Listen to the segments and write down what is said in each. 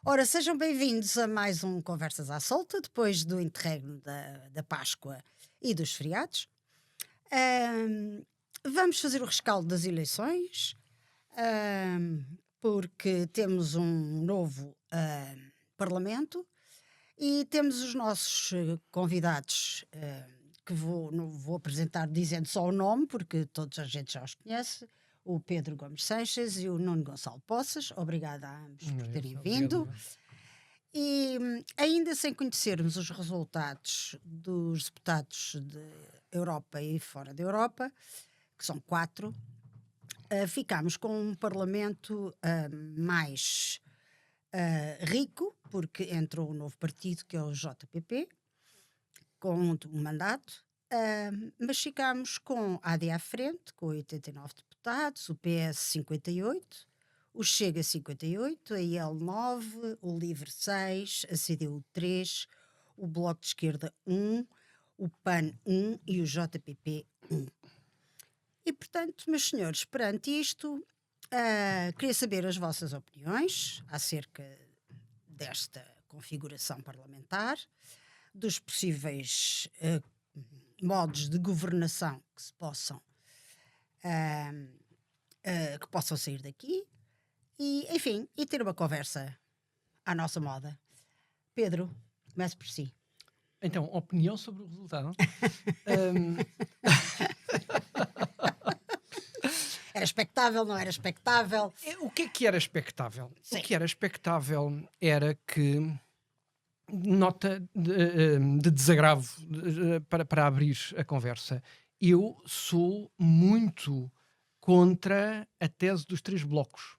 Ora, sejam bem-vindos a mais um Conversas à Solta, depois do interregno da Páscoa e dos feriados. Ahm, Vamos fazer o rescaldo das eleições, ahm, porque temos um novo Parlamento e temos os nossos convidados, que não vou apresentar dizendo só o nome, porque toda a gente já os conhece, o Pedro Gomes Sanches e o Nuno Gonçalo Poças. Obrigada a ambos por É terem isso, vindo. obrigado. E ainda sem conhecermos os resultados dos deputados de Europa e fora da Europa, que são 4, ficámos com um Parlamento mais rico, porque entrou um novo partido que é o JPP, com um mandato, mas ficámos com a AD à frente, com 89 deputados, o PS 58, o Chega 58, a IL 9, o Livre 6, a CDU 3, o Bloco de Esquerda 1, o PAN 1 e o JPP 1. E, portanto, meus senhores, perante isto, queria saber as vossas opiniões acerca desta configuração parlamentar, dos possíveis modos de governação que se possam, que possam sair daqui e, enfim, e ter uma conversa à nossa moda. Pedro, comece por si. Então, opinião sobre o resultado. Ahm, Era expectável, não era expectável? o que era expectável? Sim. O que era expectável era que, nota de desagravo para abrir a conversa, eu sou muito contra a tese dos 3 blocos,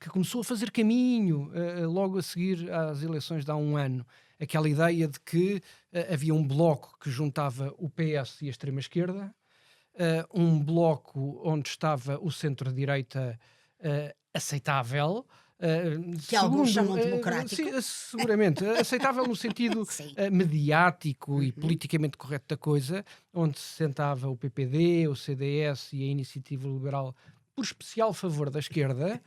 que começou a fazer caminho logo a seguir às eleições de há um ano. Aquela ideia de que havia um bloco que juntava o PS e a extrema-esquerda, um bloco onde estava o centro-direita aceitável, Que alguns chamam democrático. seguramente aceitável no sentido Sim. mediático e politicamente correto da coisa, onde se sentava o PPD, o CDS e a Iniciativa Liberal por especial favor da esquerda,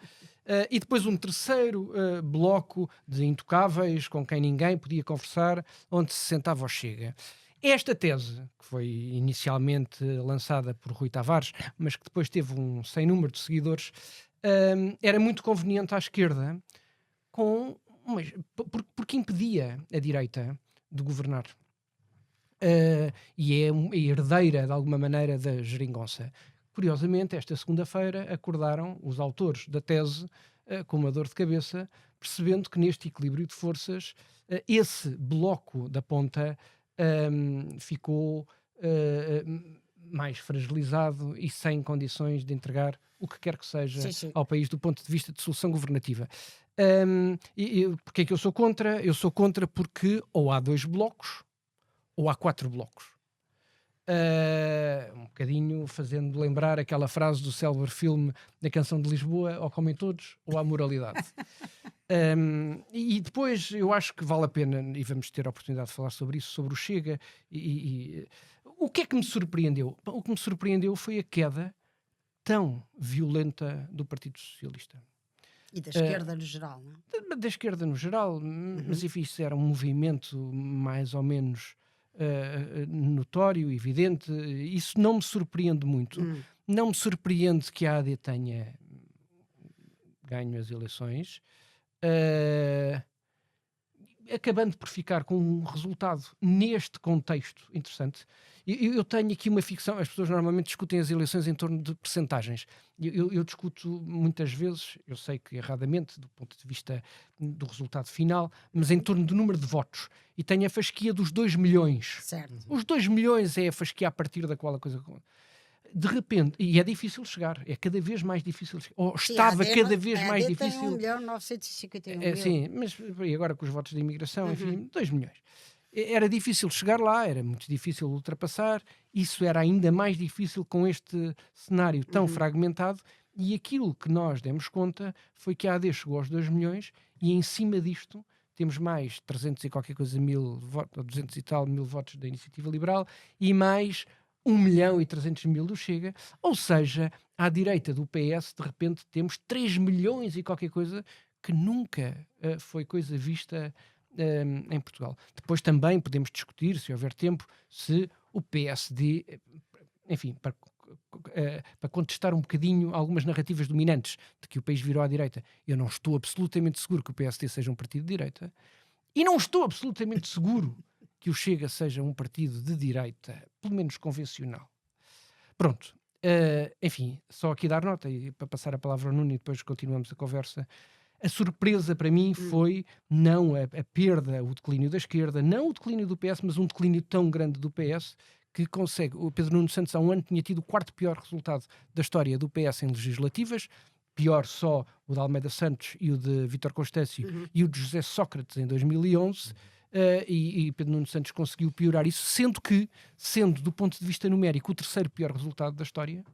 e depois um terceiro bloco de intocáveis com quem ninguém podia conversar, onde se sentava o Chega. Esta tese, que foi inicialmente lançada por Rui Tavares, mas que depois teve um sem número de seguidores, era muito conveniente à esquerda, porque impedia a direita de governar. E é a herdeira, de alguma maneira, da geringonça. Curiosamente, esta segunda-feira acordaram os autores da tese com uma dor de cabeça, percebendo que neste equilíbrio de forças, esse bloco da ponta ficou mais fragilizado e sem condições de entregar o que quer que seja Sim, sim. ao país do ponto de vista de solução governativa. Porquê é que eu sou contra? Eu sou contra porque ou há 2 blocos ou há 4 blocos. Um bocadinho fazendo lembrar aquela frase do célebre filme da Canção de Lisboa: ou comem todos ou há moralidade. E depois eu acho que vale a pena, e vamos ter a oportunidade de falar sobre isso, sobre o Chega. O que é que me surpreendeu? O que me surpreendeu foi a queda tão violenta do Partido Socialista. E da esquerda no geral, não é? Da esquerda no geral, mas enfim, isso era um movimento mais ou menos notório, evidente. Isso não me surpreende muito. Não me surpreende que a AD tenha ganho as eleições, acabando por ficar com um resultado neste contexto interessante. Eu tenho aqui uma ficção. As pessoas normalmente discutem as eleições em torno de percentagens. Eu discuto muitas vezes, eu sei que erradamente, do ponto de vista do resultado final, mas em torno do número de votos. E tenho a fasquia dos 2 milhões. Certo. Os 2 milhões é a fasquia a partir da qual a coisa... De repente, e é difícil chegar, é cada vez mais difícil chegar, ou Sim, estava a AD cada vez a mais AD tem difícil. 1.951.000. Sim, mas e agora com os votos de imigração, enfim, 2 milhões. Era difícil chegar lá, era muito difícil ultrapassar, isso era ainda mais difícil com este cenário tão fragmentado, e aquilo que nós demos conta foi que a AD chegou aos 2 milhões e em cima disto temos mais 300 e qualquer coisa mil votos, ou 200 e tal mil votos da Iniciativa Liberal e mais 1.300.000 do Chega, ou seja, à direita do PS de repente temos 3 milhões e qualquer coisa que nunca foi coisa vista em Portugal. Depois também podemos discutir, se houver tempo, se o PSD, enfim, para contestar um bocadinho algumas narrativas dominantes de que o país virou à direita. Eu não estou absolutamente seguro que o PSD seja um partido de direita e não estou absolutamente seguro que o Chega seja um partido de direita, pelo menos convencional. Pronto. Enfim, só aqui dar nota e para passar a palavra ao Nuno e depois continuamos a conversa. A surpresa para mim foi não a perda, o declínio da esquerda, não o declínio do PS, mas um declínio tão grande do PS que consegue. O Pedro Nuno Santos há um ano tinha tido o 4º pior resultado da história do PS em legislativas, pior só o de Almeida Santos e o de Vítor Constâncio e o de José Sócrates em 2011. E Pedro Nuno Santos conseguiu piorar isso, sendo do ponto de vista numérico o 3º pior resultado da história,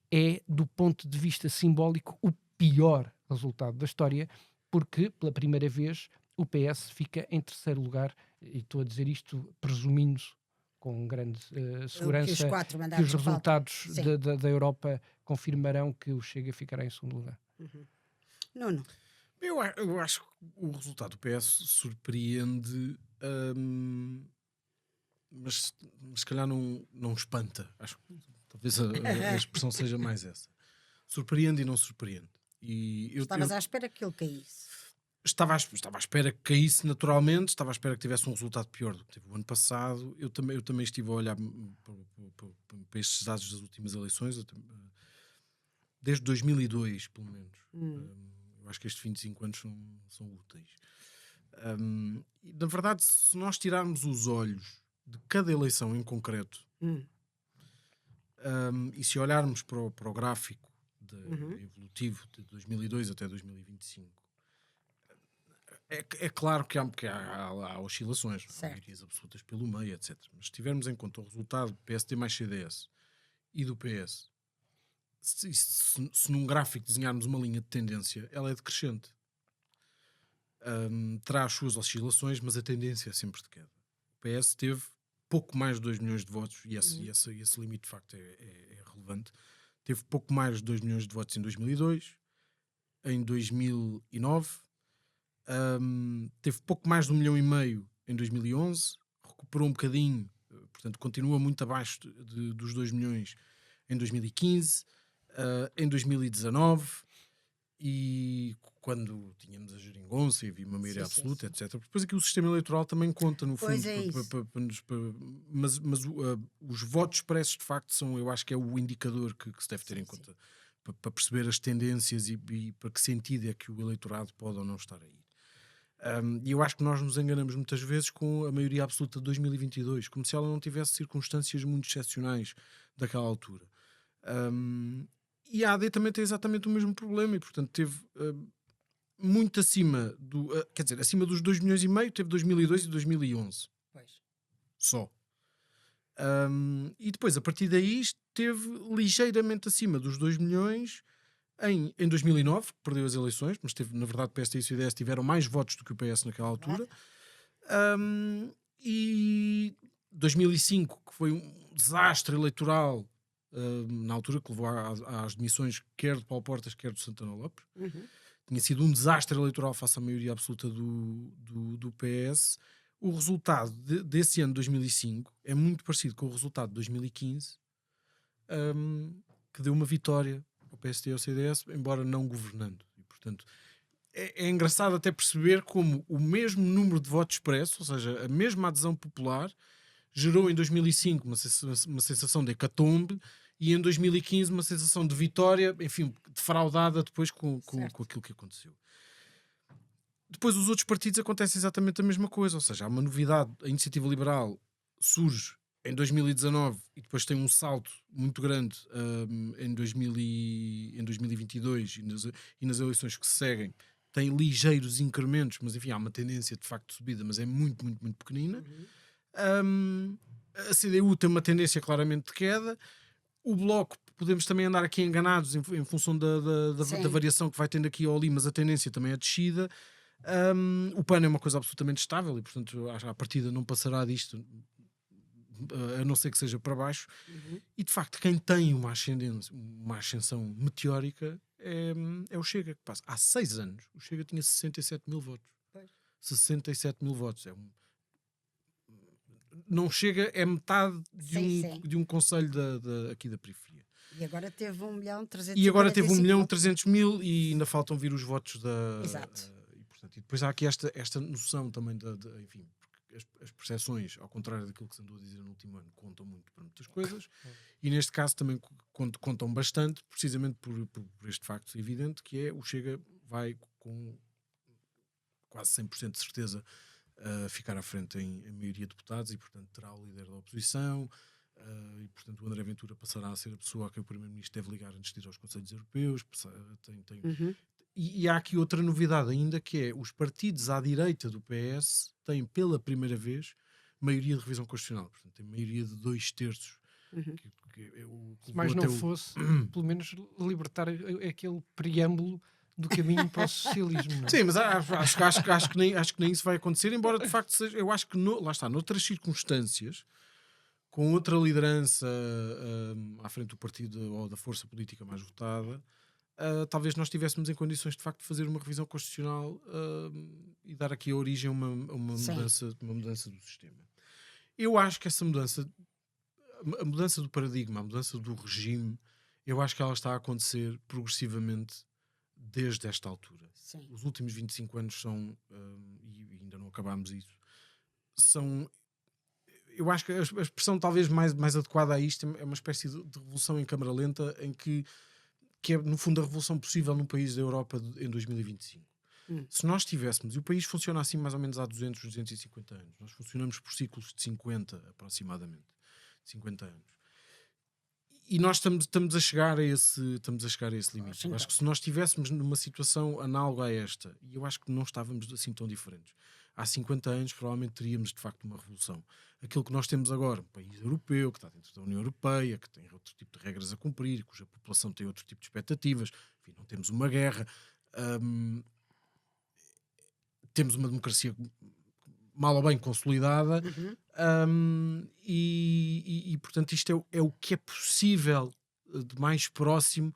é do ponto de vista simbólico o pior resultado da história, porque pela primeira vez o PS fica em 3º lugar, e estou a dizer isto presumindo com grande segurança que os resultados da Europa confirmarão que o Chega ficará em 2º lugar. Não. Eu acho que o resultado do PS surpreende, mas se calhar não espanta. Acho que talvez a expressão seja mais essa. Surpreende e não surpreende. Estavas à espera que ele caísse? Estava à espera que caísse naturalmente, estava à espera que tivesse um resultado pior do que teve o ano passado. Eu também estive a olhar para estes dados das últimas eleições, desde 2002, pelo menos. Eu acho que estes 25 anos são úteis. E, na verdade, se nós tirarmos os olhos de cada eleição em concreto e se olharmos para o gráfico evolutivo de 2002 até 2025, é claro que há oscilações, maiorias absolutas pelo meio, etc. Mas se tivermos em conta o resultado do PSD mais CDS e do PS, se num gráfico desenharmos uma linha de tendência, ela é decrescente. Terá as suas oscilações, mas a tendência é sempre de queda. O PS teve pouco mais de 2 milhões de votos, e esse limite de facto é relevante. Teve pouco mais de 2 milhões de votos em 2002, em 2009, teve pouco mais de 1,5 milhão em 2011, recuperou um bocadinho, portanto continua muito abaixo dos 2 milhões em 2015, em 2019, e quando tínhamos a geringonça e havia uma maioria absoluta, etc. Depois aqui o sistema eleitoral também conta, no fundo, mas os votos expressos de facto eu acho que é o indicador que se deve ter em conta para perceber as tendências e para que sentido é que o eleitorado pode ou não estar aí. E eu acho que nós nos enganamos muitas vezes com a maioria absoluta de 2022, como se ela não tivesse circunstâncias muito excepcionais daquela altura. E a AD também tem exatamente o mesmo problema e, portanto, teve muito acima acima dos 2 milhões e meio, teve 2002 e 2011. Pois. Só. E depois, a partir daí, esteve ligeiramente acima dos 2 milhões em 2009, que perdeu as eleições, mas teve, na verdade, o PSD e o CDS tiveram mais votos do que o PS naquela altura. E 2005, que foi um desastre eleitoral, na altura, que levou às demissões quer de Paulo Portas, quer do Santana Lopes. Tinha sido um desastre eleitoral face à maioria absoluta do PS. O resultado desse ano de 2005 é muito parecido com o resultado de 2015, que deu uma vitória ao PSD e ao CDS, embora não governando. E, portanto, é engraçado até perceber como o mesmo número de votos expressos, ou seja, a mesma adesão popular, gerou em 2005 uma sensação de hecatombe e em 2015 uma sensação de vitória, enfim, defraudada depois com aquilo que aconteceu. Depois os outros partidos acontece exatamente a mesma coisa, ou seja, há uma novidade, a Iniciativa Liberal surge em 2019 e depois tem um salto muito grande em 2022 e nas eleições que se seguem tem ligeiros incrementos, mas enfim, há uma tendência de facto de subida, mas é muito, muito, muito pequenina. A CDU tem uma tendência claramente de queda. O Bloco, podemos também andar aqui enganados em função da variação que vai tendo aqui ou ali, mas a tendência também é descida. O PAN é uma coisa absolutamente estável e, portanto, à partida não passará disto, a não ser que seja para baixo. E, de facto, quem tem uma ascensão meteórica é o Chega, que passa. Há 6 anos, o Chega tinha 67 mil votos. Pois. 67 mil votos. Não chega, é metade Sim. de um concelho aqui da periferia. E agora teve 1.345.000. E agora teve 1.300.000 e ainda faltam vir os votos da... Exato. E depois há aqui esta noção também enfim, porque as percepções, ao contrário daquilo que se andou a dizer no último ano, contam muito para muitas coisas, e neste caso também contam bastante, precisamente por este facto evidente, que é o Chega vai com quase 100% de certeza ficar à frente em maioria de deputados e, portanto, terá o líder da oposição, e, portanto, o André Ventura passará a ser a pessoa a quem o Primeiro-Ministro deve ligar antes de ir aos Conselhos Europeus. E há aqui outra novidade ainda, que é os partidos à direita do PS têm pela primeira vez maioria de revisão constitucional, portanto tem maioria de 2/3. Se mais não fosse, pelo menos libertar aquele preâmbulo do caminho para o socialismo. Não é? Sim, mas acho que nem isso vai acontecer, embora de facto seja, eu acho que lá está, noutras circunstâncias, com outra liderança à frente do partido ou da força política mais votada, talvez nós estivéssemos em condições de facto de fazer uma revisão constitucional e dar aqui a origem a uma mudança do sistema. Eu acho que essa mudança, a mudança do paradigma, a mudança do regime, eu acho que ela está a acontecer progressivamente desde esta altura. Sim. Os últimos 25 anos são, e ainda não acabámos isso, são... Eu acho que a expressão talvez mais adequada a isto é uma espécie de revolução em câmara lenta, em que é, no fundo, a revolução possível num país da Europa em 2025. Se nós tivéssemos, e o país funciona assim mais ou menos há 250 anos, nós funcionamos por ciclos de 50, aproximadamente, 50 anos. E nós estamos a chegar a esse limite. Eu acho que se nós estivéssemos numa situação análoga a esta, e eu acho que não estávamos assim tão diferentes, há 50 anos provavelmente teríamos de facto uma revolução. Aquilo que nós temos agora, um país europeu que está dentro da União Europeia, que tem outro tipo de regras a cumprir, cuja população tem outro tipo de expectativas, enfim, não temos uma guerra, temos uma democracia mal ou bem consolidada, e portanto isto é o que é possível de mais próximo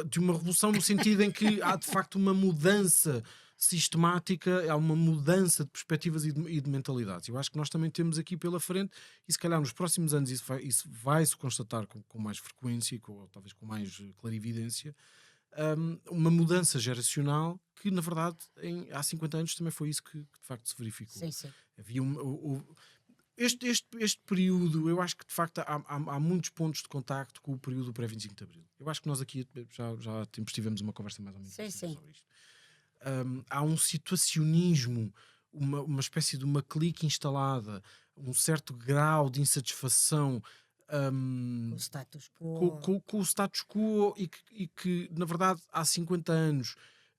de uma revolução, no sentido em que há de facto uma mudança sistemática, há uma mudança de perspectivas e de mentalidades. Eu acho que nós também temos aqui pela frente, e se calhar nos próximos anos isso vai-se constatar com mais frequência, talvez com mais clarividência, uma mudança geracional que, na verdade, há 50 anos também foi isso que de facto se verificou. Sim. Havia este período, eu acho que de facto há muitos pontos de contacto com o período pré-25 de Abril. Eu acho que nós aqui já tivemos uma conversa mais ou menos sobre isto. Há um situacionismo, uma espécie de uma clique instalada, um certo grau de insatisfação com o status quo, com o status quo, e que na verdade há 50 anos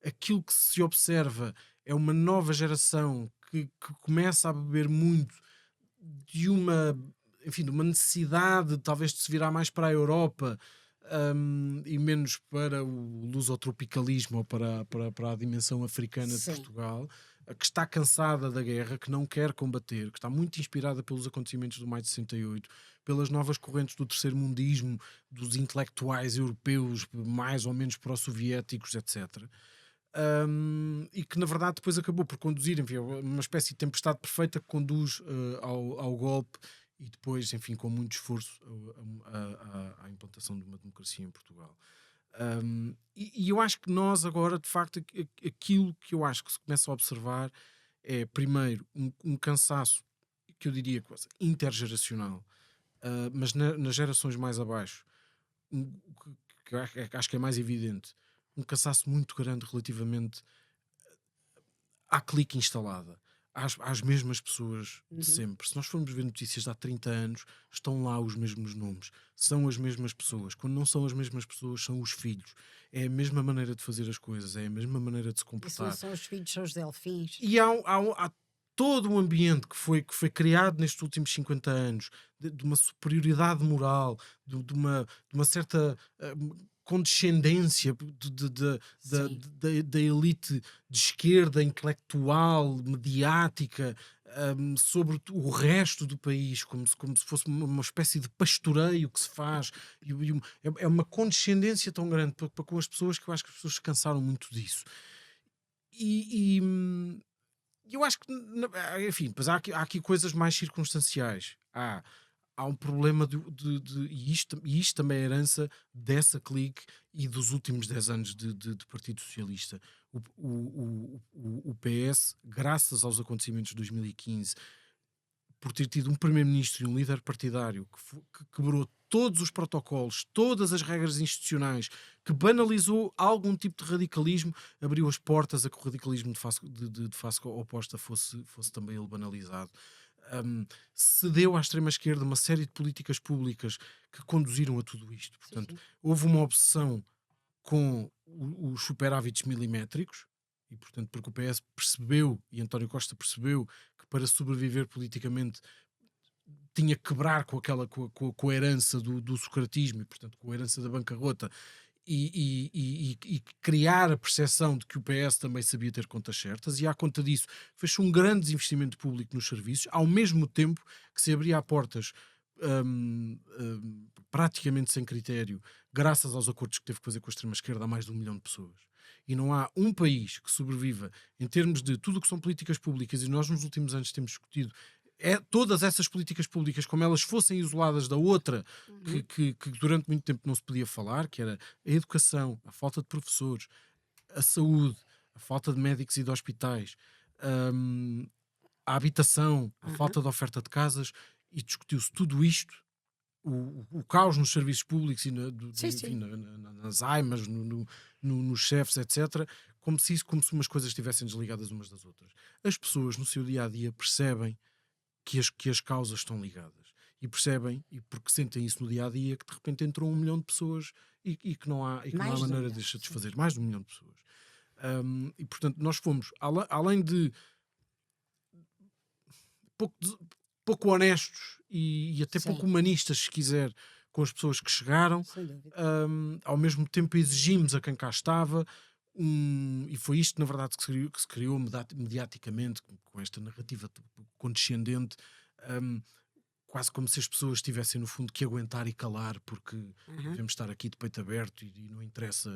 aquilo que se observa é uma nova geração que começa a beber muito de uma necessidade talvez de se virar mais para a Europa, e menos para o lusotropicalismo ou para a dimensão africana de Portugal, que está cansada da guerra, que não quer combater, que está muito inspirada pelos acontecimentos do maio de 68, pelas novas correntes do terceiro mundismo, dos intelectuais europeus mais ou menos pró-soviéticos, etc. E que na verdade depois acabou por conduzir, enfim, uma espécie de tempestade perfeita que conduz ao golpe, e depois, enfim, com muito esforço, à implantação de uma democracia em Portugal. E eu acho que nós agora, de facto, aquilo que eu acho que se começa a observar é, primeiro, um cansaço, que eu diria quase intergeracional, mas nas gerações mais abaixo, que acho que é mais evidente, um cansaço muito grande relativamente à clique instalada, às mesmas pessoas de sempre. Se nós formos ver notícias de há 30 anos, estão lá os mesmos nomes, são as mesmas pessoas. Quando não são as mesmas pessoas, são os filhos. É a mesma maneira de fazer as coisas, é a mesma maneira de se comportar. Isso são os filhos, são os delfins. E há todo um ambiente que foi criado nestes últimos 50 anos, de uma superioridade moral, de uma certa condescendência da elite de esquerda, intelectual, mediática, sobre o resto do país, como se fosse uma espécie de pastoreio que se faz, é uma condescendência tão grande para com as pessoas, que eu acho que as pessoas se cansaram muito disso. E eu acho que, enfim, pois há aqui coisas mais circunstanciais. Há um problema e isto também é herança dessa clique e dos últimos 10 anos de Partido Socialista. O PS, graças aos acontecimentos de 2015, por ter tido um primeiro-ministro e um líder partidário que quebrou todos os protocolos, todas as regras institucionais, que banalizou algum tipo de radicalismo, abriu as portas a que o radicalismo de face oposta fosse também ele banalizado. Cedeu à extrema-esquerda uma série de políticas públicas que conduziram a tudo isto. Portanto, houve uma obsessão com os superávites milimétricos, e portanto, porque o PS percebeu, e António Costa percebeu, que para sobreviver politicamente tinha que quebrar com a herança do socratismo, e portanto com a herança da bancarrota, e criar a percepção de que o PS também sabia ter contas certas, e à conta disso fez um grande desinvestimento público nos serviços, ao mesmo tempo que se abria a portas praticamente sem critério, graças aos acordos que teve que fazer com a extrema-esquerda, a mais de 1 milhão de pessoas. E não há um país que sobreviva em termos de tudo o que são políticas públicas, e nós nos últimos anos temos discutido todas essas políticas públicas como elas fossem isoladas da outra, que durante muito tempo não se podia falar, que era a educação, a falta de professores, a saúde, a falta de médicos e de hospitais, a habitação, a falta de oferta de casas, e discutiu-se tudo isto, o caos nos serviços públicos e enfim, nas AIMAs, nos chefes, etc., como se umas coisas estivessem desligadas umas das outras. As pessoas no seu dia-a-dia percebem que as causas estão ligadas, e percebem, e porque sentem isso no dia-a-dia, que de repente entrou 1 milhão de pessoas e que não há maneira de as satisfazer. Mais de 1 milhão de pessoas. E portanto nós fomos, além de pouco honestos e até pouco humanistas, se quiser, com as pessoas que chegaram, ao mesmo tempo exigimos a quem cá estava, e foi isto na verdade que se criou mediaticamente, com esta narrativa condescendente, quase como se as pessoas tivessem no fundo que aguentar e calar, porque devemos estar aqui de peito aberto e não interessa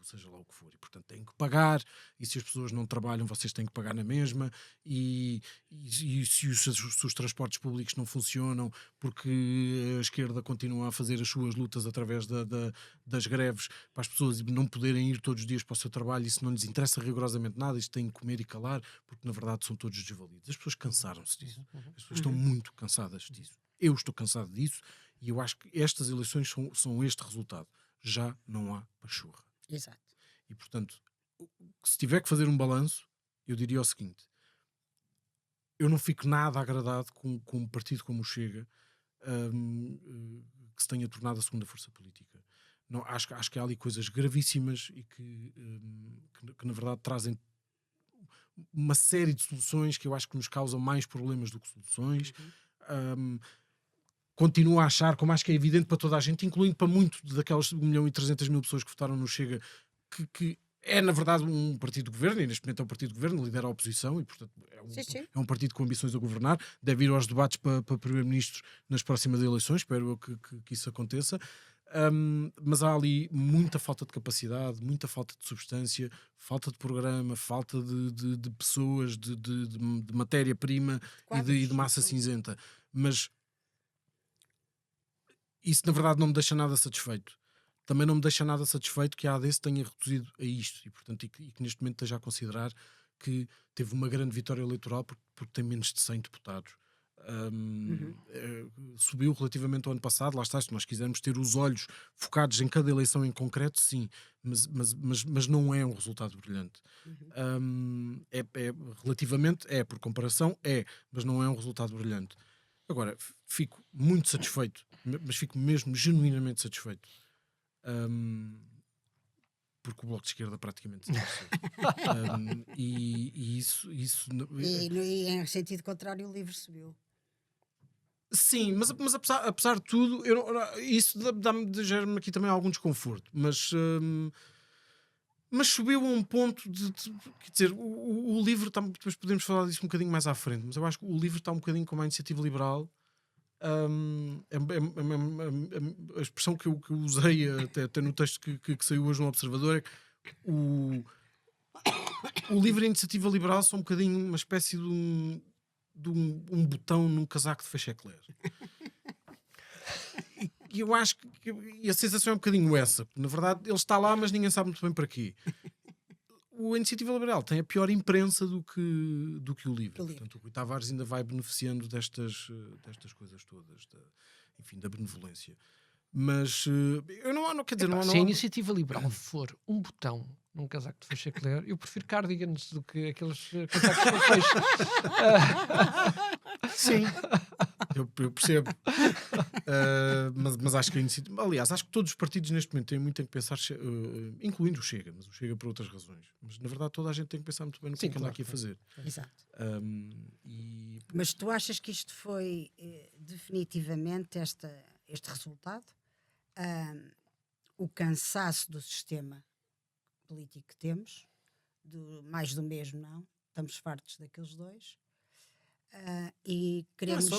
seja lá o que for, e portanto têm que pagar, e se as pessoas não trabalham vocês têm que pagar na mesma, e se os transportes públicos não funcionam porque a esquerda continua a fazer as suas lutas através das greves para as pessoas não poderem ir todos os dias para o seu trabalho, e se não lhes interessa rigorosamente nada, isto têm que comer e calar, porque na verdade são todos desvalidos. As pessoas cansaram-se disso, as pessoas estão muito cansadas disso. Eu estou cansado disso, e eu acho que estas eleições são este resultado. Já não há pachorra. Exato. E portanto, se tiver que fazer um balanço, eu diria o seguinte: eu não fico nada agradado com um partido como o Chega, que se tenha tornado a segunda força política. Não, acho que há ali coisas gravíssimas e que na verdade trazem uma série de soluções que eu acho que nos causam mais problemas do que soluções. Continuo a achar, como acho que é evidente para toda a gente, incluindo para muito daquelas 1.300.000 pessoas que votaram no Chega, que é na verdade um partido de governo, e neste momento é um partido de governo, lidera a oposição, e portanto é um partido com ambições a governar, deve ir aos debates para primeiro-ministros nas próximas eleições, espero eu que isso aconteça. Mas há ali muita falta de capacidade, muita falta de substância, falta de programa, falta de pessoas, de matéria-prima e de massa cinzenta. Mas isso na verdade não me deixa nada satisfeito. Também não me deixa nada satisfeito que a AD se tenha reduzido a isto, e portanto e que neste momento esteja a considerar que teve uma grande vitória eleitoral porque tem menos de 100 deputados. Subiu relativamente ao ano passado, lá está, se nós quisermos ter os olhos focados em cada eleição em concreto, sim, mas não é um resultado brilhante. Relativamente, por comparação, mas não é um resultado brilhante. Agora, fico muito satisfeito, mas fico mesmo genuinamente satisfeito, porque o Bloco de Esquerda praticamente desapareceu. E isso E em sentido contrário o LIVRE subiu. Sim, mas apesar de tudo, isso gera-me aqui também algum desconforto. Mas Mas subiu a um ponto quer dizer, o livro está, depois podemos falar disso um bocadinho mais à frente, mas eu acho que o livro está um bocadinho como a iniciativa liberal. A expressão que eu usei até no texto que saiu hoje no Observador é que o livro e a iniciativa liberal são um bocadinho uma espécie de um botão num casaco de feixe eclair. E eu acho que a sensação é um bocadinho essa. Na verdade, ele está lá, mas ninguém sabe muito bem para quê. A iniciativa liberal tem a pior imprensa do que o livro. Portanto, o Rui Tavares ainda vai beneficiando destas coisas todas, enfim, da benevolência. Mas eu não quer dizer... Se a iniciativa liberal for um botão num casaco de feixe eclair, eu prefiro cardigans do que aqueles casacos de feixe. Sim, eu percebo. Mas acho que a iniciativa... Aliás, acho que todos os partidos neste momento têm muito em que pensar, incluindo o Chega, mas o Chega por outras razões. Mas na verdade toda a gente tem que pensar muito bem no que anda aqui a fazer. Exato. Mas tu achas que isto foi definitivamente este resultado? O cansaço do sistema político que temos, mais do mesmo, não? Estamos fartos daqueles dois. E queremos...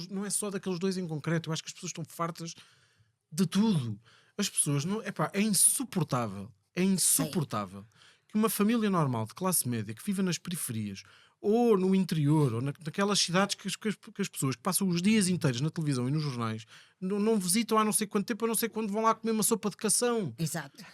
não é só daqueles dois em concreto. Eu acho que as pessoas estão fartas de tudo. As pessoas não... é insuportável. É insuportável que uma família normal de classe média que vive nas periferias ou no interior, ou naquelas cidades que as pessoas que passam os dias inteiros na televisão e nos jornais não visitam há não sei quanto tempo, a não sei quando vão lá comer uma sopa de cação. Exato.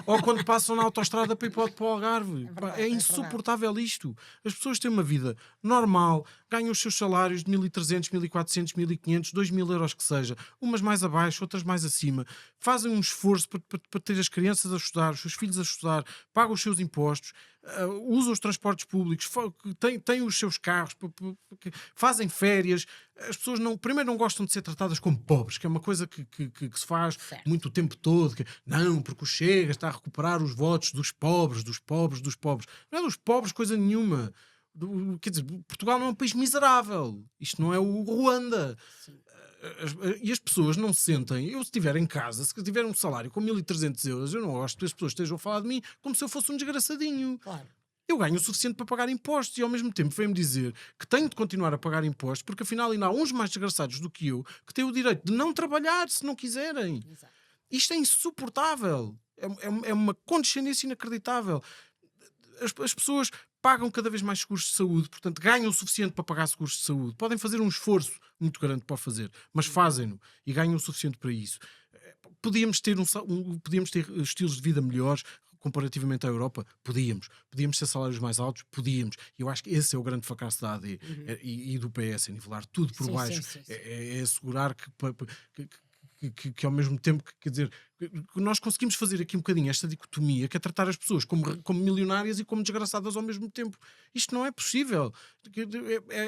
Ou quando passam na autoestrada para ir para o Algarve. Verdade, é insuportável isto. As pessoas têm uma vida normal, ganham os seus salários de 1.300, 1.400, 1.500, 2.000 euros que seja, umas mais abaixo, outras mais acima, fazem um esforço para ter as crianças a estudar, os seus filhos a estudar, pagam os seus impostos, usam os transportes públicos, têm os seus carros, fazem férias. As pessoas primeiro não gostam de ser tratadas como pobres, que é uma coisa que se faz muito o tempo todo. Não, porque o Chega está a recuperar os votos dos pobres. Não é dos pobres coisa nenhuma. Quer dizer, Portugal não é um país miserável. Isto não é o Ruanda. E as pessoas não se sentem... Eu, se estiver em casa, se tiver um salário com 1.300 euros, eu não gosto que as pessoas estejam a falar de mim como se eu fosse um desgraçadinho. Claro. Eu ganho o suficiente para pagar impostos e ao mesmo tempo vem-me dizer que tenho de continuar a pagar impostos porque afinal ainda há uns mais desgraçados do que eu que têm o direito de não trabalhar se não quiserem. Exato. Isto é insuportável. É uma condescendência inacreditável. As pessoas pagam cada vez mais seguros de saúde, portanto ganham o suficiente para pagar seguros de saúde. Podem fazer um esforço muito grande para o fazer, mas fazem-no e ganham o suficiente para isso. Podíamos ter estilos de vida melhores comparativamente à Europa? Podíamos ter salários mais altos? Podíamos. E eu acho que esse é o grande fracasso da AD e do PS, é nivelar tudo por baixo. Sim. É assegurar que ao mesmo tempo, quer dizer, que nós conseguimos fazer aqui um bocadinho esta dicotomia, que é tratar as pessoas como milionárias e como desgraçadas ao mesmo tempo. Isto não é possível.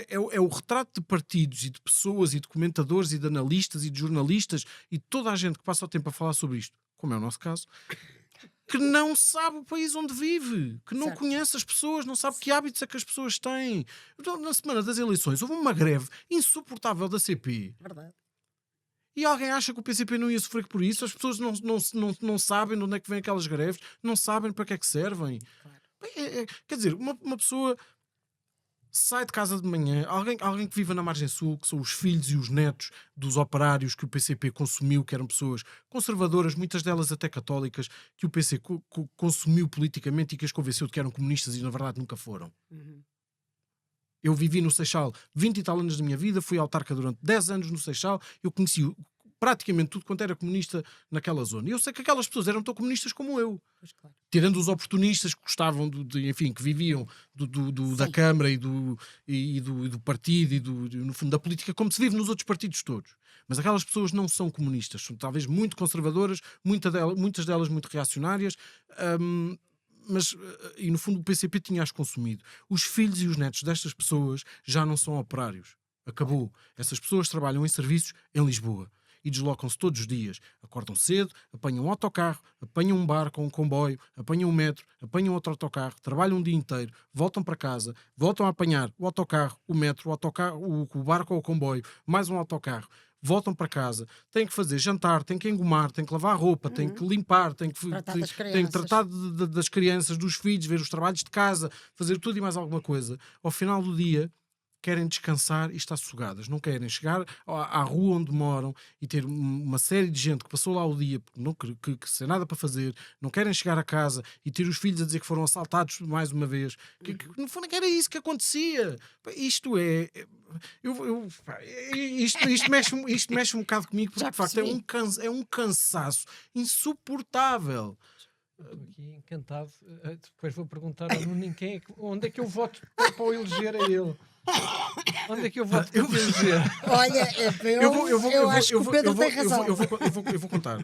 É o retrato de partidos e de pessoas e de comentadores e de analistas e de jornalistas e de toda a gente que passa o tempo a falar sobre isto, como é o nosso caso, que não sabe o país onde vive, que não conhece as pessoas, não sabe que hábitos é que as pessoas têm. Então, na semana das eleições houve uma greve insuportável da CP. Verdade. E alguém acha que o PCP não ia sofrer por isso? As pessoas não sabem de onde é que vêm aquelas greves, não sabem para que é que servem. Claro. Quer dizer, uma pessoa sai de casa de manhã, alguém que vive na margem sul, que são os filhos e os netos dos operários que o PCP consumiu, que eram pessoas conservadoras, muitas delas até católicas, que o PC consumiu politicamente e que as convenceu de que eram comunistas e na verdade nunca foram. Eu vivi no Seixal 20 e tal anos da minha vida, fui autarca durante 10 anos no Seixal, eu conheci praticamente tudo quanto era comunista naquela zona. E eu sei que aquelas pessoas eram tão comunistas como eu. Pois, claro. Tirando os oportunistas que gostavam, enfim, que viviam da Câmara e do partido e no fundo da política, como se vive nos outros partidos todos. Mas aquelas pessoas não são comunistas, são talvez muito conservadoras, muitas delas muito reacionárias, e no fundo o PCP tinha-as consumido. Os filhos e os netos destas pessoas já não são operários. Acabou. Essas pessoas trabalham em serviços em Lisboa e deslocam-se todos os dias. Acordam cedo, apanham um autocarro, apanham um barco ou um comboio, apanham um metro, apanham outro autocarro, trabalham um dia inteiro, voltam para casa, voltam a apanhar o autocarro, o metro, o barco ou o comboio, mais um autocarro. voltam para casa, têm que fazer jantar, têm que engomar, têm que lavar a roupa, têm que limpar, têm que tratar das crianças, dos filhos, ver os trabalhos de casa, fazer tudo e mais alguma coisa. Ao final do dia, querem descansar e estar sossegadas. Não querem chegar à rua onde moram e ter uma série de gente que passou lá o dia que sem nada para fazer. Não querem chegar a casa e ter os filhos a dizer que foram assaltados mais uma vez. Que no fundo era isso que acontecia. Isto é... Isto mexe um bocado comigo porque de facto é um cansaço insuportável. Estou aqui encantado. Depois vou perguntar ao Nuno onde é que eu voto para o eleger a ele. Onde é que eu voto para o eleger? Olha, eu acho que o Pedro tem razão. Eu vou contar.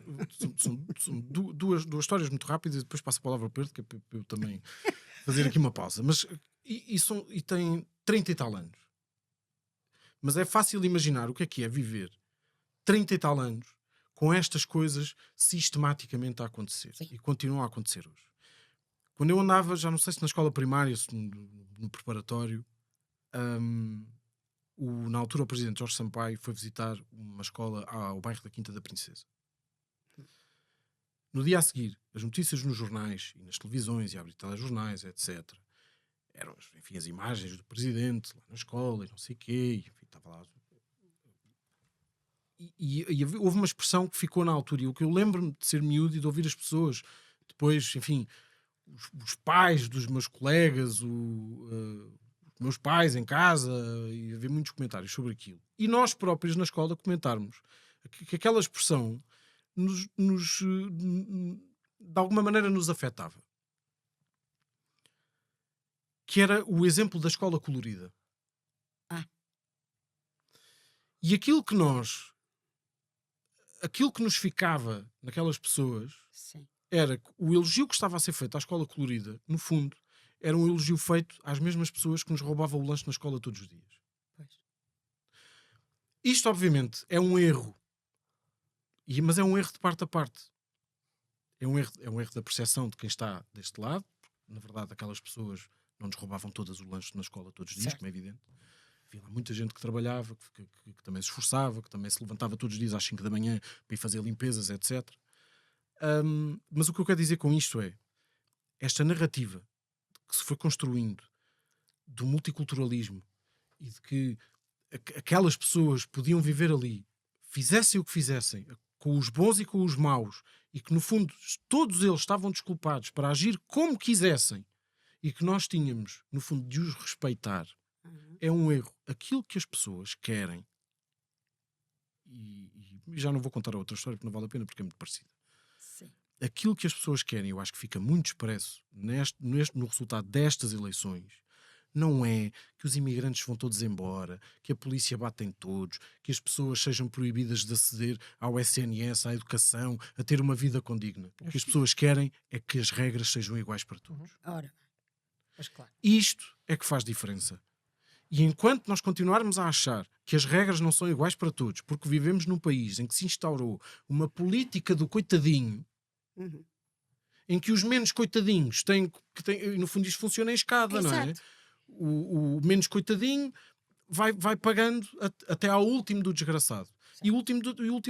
São duas histórias muito rápidas e depois passo a palavra ao Pedro, que é para eu também fazer aqui uma pausa. Mas, e tem 30 e tal anos. Mas é fácil imaginar o que é viver 30 e tal anos com estas coisas sistematicamente a acontecer. Sim. E continuam a acontecer hoje. Quando eu andava, já não sei se na escola primária, se no preparatório, na altura o presidente Jorge Sampaio foi visitar uma escola ao bairro da Quinta da Princesa. No dia a seguir, as notícias nos jornais e nas televisões e abrir telejornais, etc., eram, enfim, as imagens do presidente lá na escola e não sei o quê, enfim, estava lá. E houve uma expressão que ficou na altura, e o que eu lembro-me de ser miúdo e de ouvir as pessoas depois, enfim, os pais dos meus colegas, os meus pais em casa, e haver muitos comentários sobre aquilo. E nós próprios na escola comentarmos que aquela expressão de alguma maneira nos afetava. Que era o exemplo da escola colorida. E aquilo que nos ficava naquelas pessoas, sim, era que o elogio que estava a ser feito à escola colorida, no fundo, era um elogio feito às mesmas pessoas que nos roubavam o lanche na escola todos os dias. Pois. Isto, obviamente, é um erro. Mas é um erro de parte a parte. É um erro da percepção de quem está deste lado. Na verdade, aquelas pessoas não nos roubavam todas o lanche na escola todos os dias, certo, como é evidente. Havia lá muita gente que trabalhava, que também se esforçava, que também se levantava todos os dias às 5 da manhã para ir fazer limpezas, etc. Mas o que eu quero dizer com isto é esta narrativa que se foi construindo do multiculturalismo e de que aquelas pessoas podiam viver ali, fizessem o que fizessem, com os bons e com os maus, e que no fundo todos eles estavam desculpados para agir como quisessem, e que nós tínhamos, no fundo, de os respeitar, é um erro. Aquilo que as pessoas querem, e já não vou contar a outra história porque não vale a pena, porque é muito parecida. Sim. Aquilo que as pessoas querem, eu acho que fica muito expresso no resultado destas eleições, não é que os imigrantes vão todos embora, que a polícia bate em todos, que as pessoas sejam proibidas de aceder ao SNS, à educação, a ter uma vida condigna. O que as pessoas querem é que as regras sejam iguais para todos. Ora, mas claro. Isto é que faz diferença. E enquanto nós continuarmos a achar que as regras não são iguais para todos, porque vivemos num país em que se instaurou uma política do coitadinho, em que os menos coitadinhos têm, no fundo isto funciona em escada, exato, não é? O menos coitadinho vai pagando até ao último do desgraçado. E o último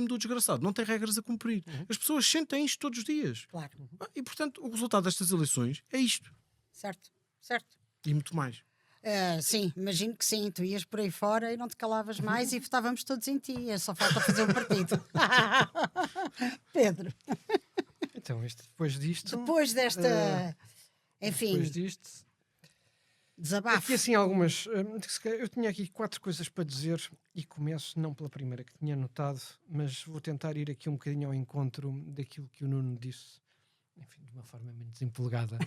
do desgraçado não tem regras a cumprir. As pessoas sentem isto todos os dias. Claro. E portanto o resultado destas eleições é isto. Certo. E muito mais. Sim, imagino que sim. Tu ias por aí fora e não te calavas mais e votávamos todos em ti. Só falta fazer um partido. Pedro. Então, depois disto... Depois desta... enfim... Depois disto... Desabafo. Aqui assim algumas... eu tinha aqui 4 coisas para dizer e começo não pela primeira que tinha anotado, mas vou tentar ir aqui um bocadinho ao encontro daquilo que o Nuno disse. Enfim, de uma forma menos empolgada.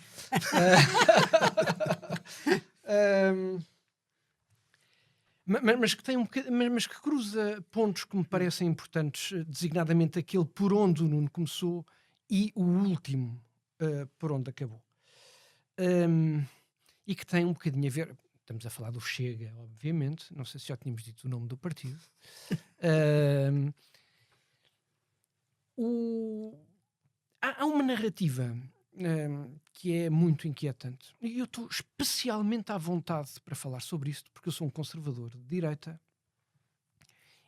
Mas que tem mas que cruza pontos que me parecem importantes, designadamente aquele por onde o Nuno começou e o último por onde acabou. E que tem um bocadinho a ver, estamos a falar do Chega, obviamente, não sei se já tínhamos dito o nome do partido. Há uma narrativa que é muito inquietante. E eu estou especialmente à vontade para falar sobre isto, porque eu sou um conservador de direita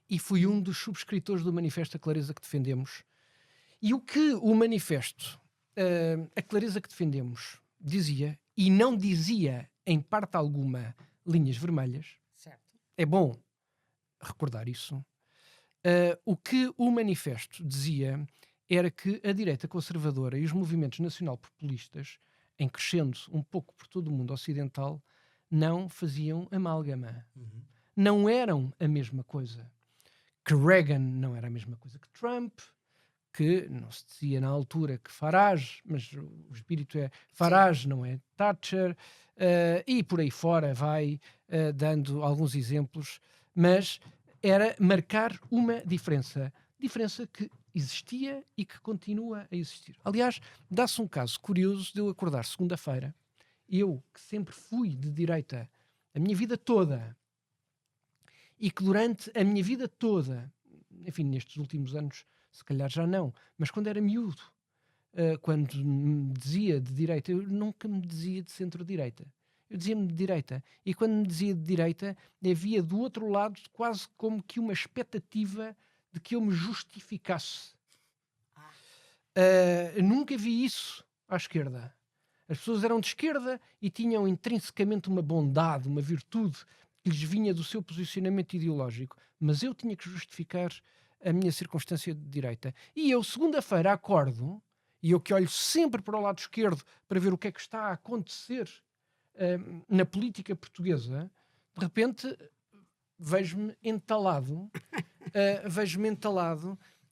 e fui um dos subscritores do Manifesto A Clareza que Defendemos. E o que o Manifesto A Clareza que Defendemos dizia, e não dizia em parte alguma linhas vermelhas, Certo. é bom recordar isso. O que o manifesto dizia era que a direita conservadora e os movimentos nacional-populistas, em crescendo um pouco por todo o mundo ocidental, não faziam amálgama. Não eram a mesma coisa. Que Reagan não era a mesma coisa que Trump, que não se dizia na altura que Farage, mas o espírito é Farage, não é Thatcher, e por aí fora vai dando alguns exemplos, mas era marcar uma diferença que existia e que continua a existir. Aliás, dá-se um caso curioso de eu acordar segunda-feira, eu que sempre fui de direita a minha vida toda, e que durante a minha vida toda, enfim, nestes últimos anos, se calhar já não, mas quando era miúdo, quando me dizia de direita, eu nunca me dizia de centro-direita. Eu dizia-me de direita. E quando me dizia de direita, havia do outro lado quase como que uma expectativa de que eu me justificasse. Nunca vi isso à esquerda. As pessoas eram de esquerda e tinham intrinsecamente uma bondade, uma virtude que lhes vinha do seu posicionamento ideológico. Mas eu tinha que justificar a minha circunstância de direita. E eu, segunda-feira, acordo, e eu que olho sempre para o lado esquerdo para ver o que é que está a acontecer na política portuguesa, de repente vejo-me entalado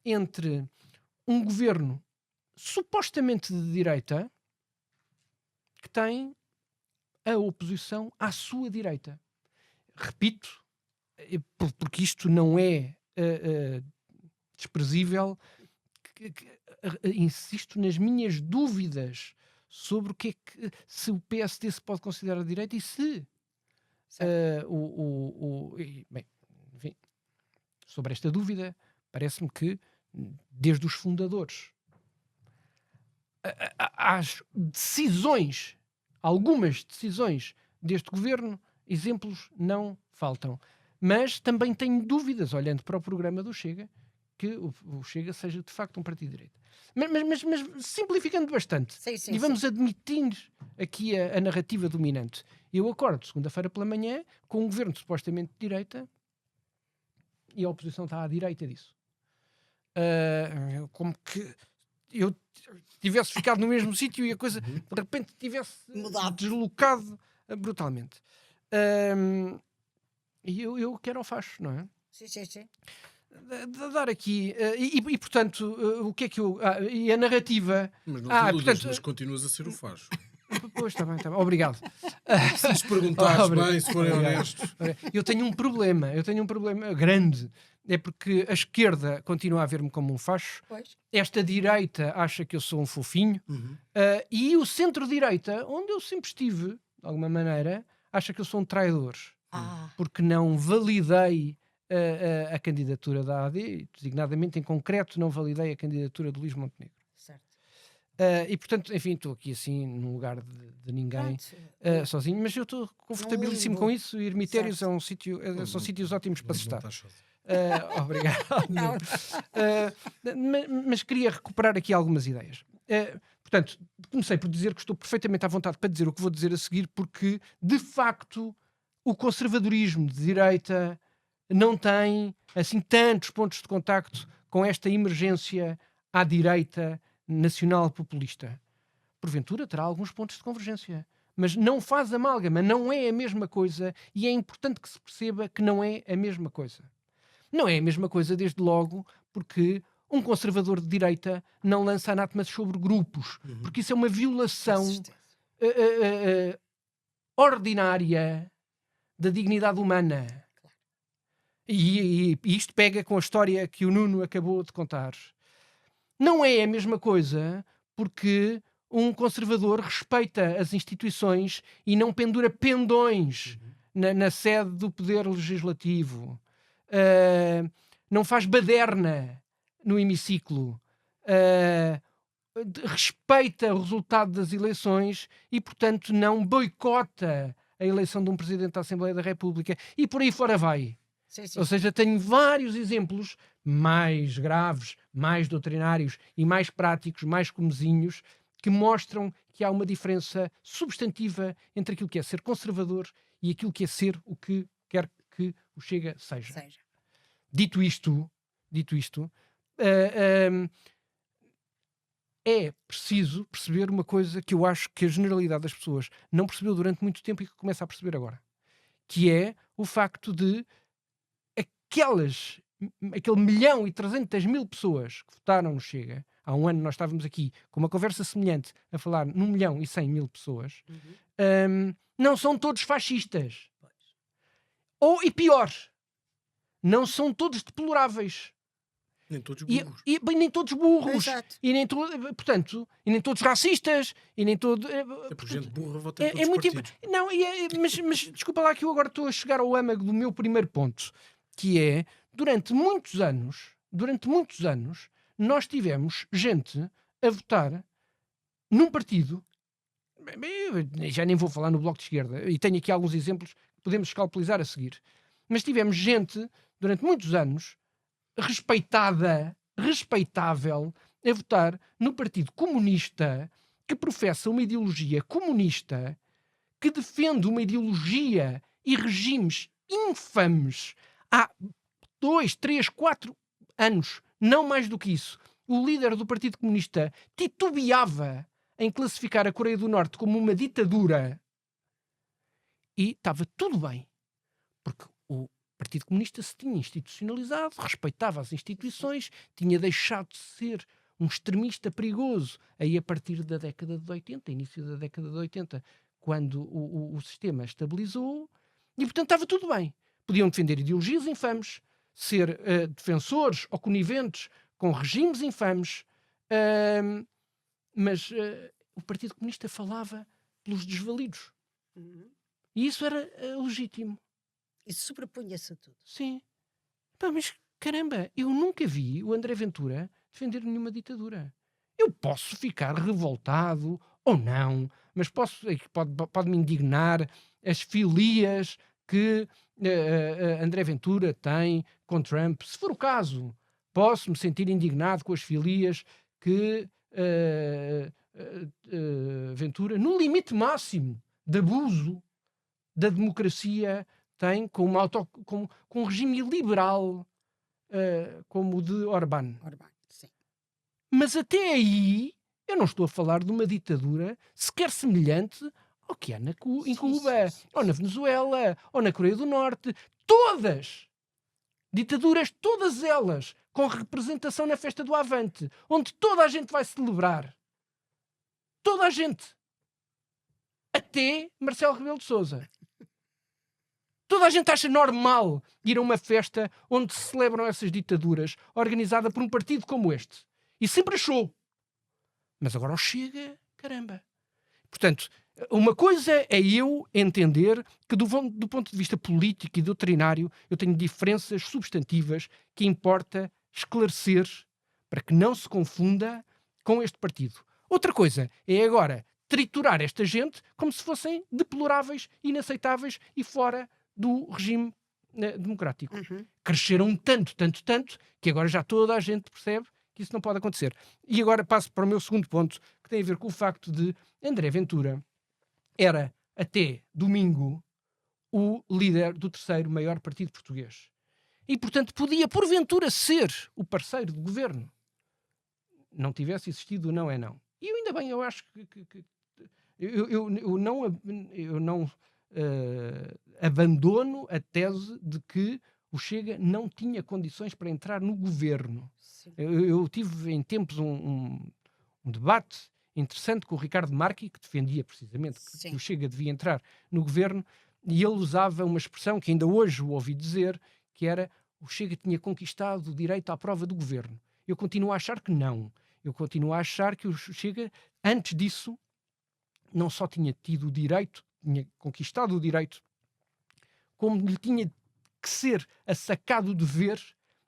entre um governo supostamente de direita que tem a oposição à sua direita. Repito, porque isto não é desprezível, insisto nas minhas dúvidas sobre o que é que, se o PSD se pode considerar de direita e se bem, enfim, sobre esta dúvida parece-me que desde os fundadores as decisões, algumas decisões deste governo, exemplos não faltam, mas também tenho dúvidas, olhando para o programa do Chega, que o Chega seja de facto um partido de direita. Mas simplificando bastante, Sim, e vamos admitir aqui a narrativa dominante. Eu acordo segunda-feira pela manhã com um governo supostamente de direita e a oposição está à direita disso. Como que eu tivesse ficado no mesmo sítio e a coisa de repente tivesse deslocado brutalmente. E eu quero ao facho, não é? Sim. Dar aqui e portanto o que é que eu e a narrativa, mas não te iludas, portanto, mas continuas a ser o facho. pois, está bem, obrigado. Se lhes perguntares bem, se forem honestos. Eu tenho um problema grande, é porque a esquerda continua a ver-me como um facho, Pois. esta direita acha que eu sou um fofinho, e o centro-direita, onde eu sempre estive, de alguma maneira, acha que eu sou um traidor, porque não validei a candidatura da AD, designadamente em concreto não validei a candidatura de Luís Montenegro. Certo. E portanto, enfim, estou aqui assim num lugar de ninguém, sozinho, mas eu estou confortabilíssimo com isso. E Ermitérios é um sítio, são sítios ótimos para se estar. Obrigado. Mas queria recuperar aqui algumas ideias. Portanto, comecei por dizer que estou perfeitamente à vontade para dizer o que vou dizer a seguir, porque de facto o conservadorismo de direita não tem assim tantos pontos de contacto com esta emergência à direita nacional populista. Porventura terá alguns pontos de convergência, mas não faz amálgama, não é a mesma coisa, e é importante que se perceba que não é a mesma coisa. Não é a mesma coisa, desde logo, porque um conservador de direita não lança anátemas sobre grupos, porque isso é uma violação ordinária da dignidade humana. E isto pega com a história que o Nuno acabou de contar. Não é a mesma coisa porque um conservador respeita as instituições e não pendura pendões na sede do poder legislativo. Não faz baderna no hemiciclo. Respeita o resultado das eleições e, portanto, não boicota a eleição de um Presidente da Assembleia da República. E por aí fora vai. Sim, sim. Ou seja, tenho vários exemplos mais graves, mais doutrinários e mais práticos, mais comezinhos, que mostram que há uma diferença substantiva entre aquilo que é ser conservador e aquilo que é ser o que quer que o Chega seja. Seja. Dito isto, eh, é preciso perceber uma coisa que eu acho que a generalidade das pessoas não percebeu durante muito tempo e que começa a perceber agora, que é o facto de aquele 1.300.000 pessoas que votaram no Chega. Há um ano nós estávamos aqui com uma conversa semelhante a falar 1.100.000 pessoas. Não são todos fascistas. E pior, não são todos deploráveis. Nem todos burros. Bem, nem todos burros. Exato. E nem todos racistas. E nem todos... Por gente burra vota em todos é os muito partidos. Não, mas desculpa lá que eu agora estou a chegar ao âmago do meu primeiro ponto, que é, durante muitos anos, nós tivemos gente a votar num partido, eu já nem vou falar no Bloco de Esquerda, e tenho aqui alguns exemplos que podemos escalpelizar a seguir, mas tivemos gente, durante muitos anos, respeitável, a votar no Partido Comunista, que professa uma ideologia comunista, que defende uma ideologia e regimes infames há 2, 3, 4 anos, não mais do que isso. O líder do Partido Comunista titubeava em classificar a Coreia do Norte como uma ditadura e estava tudo bem, porque o Partido Comunista se tinha institucionalizado, respeitava as instituições, tinha deixado de ser um extremista perigoso aí a partir da década de 80, início da década de 80, quando o sistema estabilizou, e portanto estava tudo bem. Podiam defender ideologias infames, ser defensores ou coniventes com regimes infames, mas o Partido Comunista falava pelos desvalidos. E isso era legítimo. Isso sobrepunha-se a tudo. Sim. Pá, mas caramba, eu nunca vi o André Ventura defender nenhuma ditadura. Eu posso ficar revoltado ou não, mas pode-me indignar as filias que André Ventura tem com Trump. Se for o caso, posso-me sentir indignado com as filias que Ventura, no limite máximo de abuso da democracia, tem com um regime liberal como o de Orbán. Sim. Mas até aí eu não estou a falar de uma ditadura sequer semelhante ao que há em Cuba, ou na Venezuela, ou na Coreia do Norte. Todas! Ditaduras, todas elas, com representação na festa do Avante, onde toda a gente vai celebrar. Toda a gente. Até Marcelo Rebelo de Sousa. Toda a gente acha normal ir a uma festa onde se celebram essas ditaduras, organizada por um partido como este. E sempre achou. Mas agora o Chega, caramba. Portanto, uma coisa é eu entender que do ponto de vista político e doutrinário eu tenho diferenças substantivas que importa esclarecer para que não se confunda com este partido. Outra coisa é agora triturar esta gente como se fossem deploráveis, inaceitáveis e fora do regime democrático. Cresceram tanto, que agora já toda a gente percebe que isso não pode acontecer. E agora passo para o meu segundo ponto, que tem a ver com o facto de André Ventura era, até domingo, o líder do terceiro maior partido português. E, portanto, podia, porventura, ser o parceiro de governo. Não tivesse existido o não é não. E ainda bem, eu acho que eu não abandono a tese de que o Chega não tinha condições para entrar no governo. Eu tive em tempos um debate interessante com o Ricardo Marchi, que defendia precisamente que o Chega devia entrar no governo, e ele usava uma expressão que ainda hoje o ouvi dizer, que era: o Chega tinha conquistado o direito à prova do governo. Eu continuo a achar que não. Eu continuo a achar que o Chega, antes disso, não só tinha tido o direito, tinha conquistado o direito, como lhe tinha que ser assacado o dever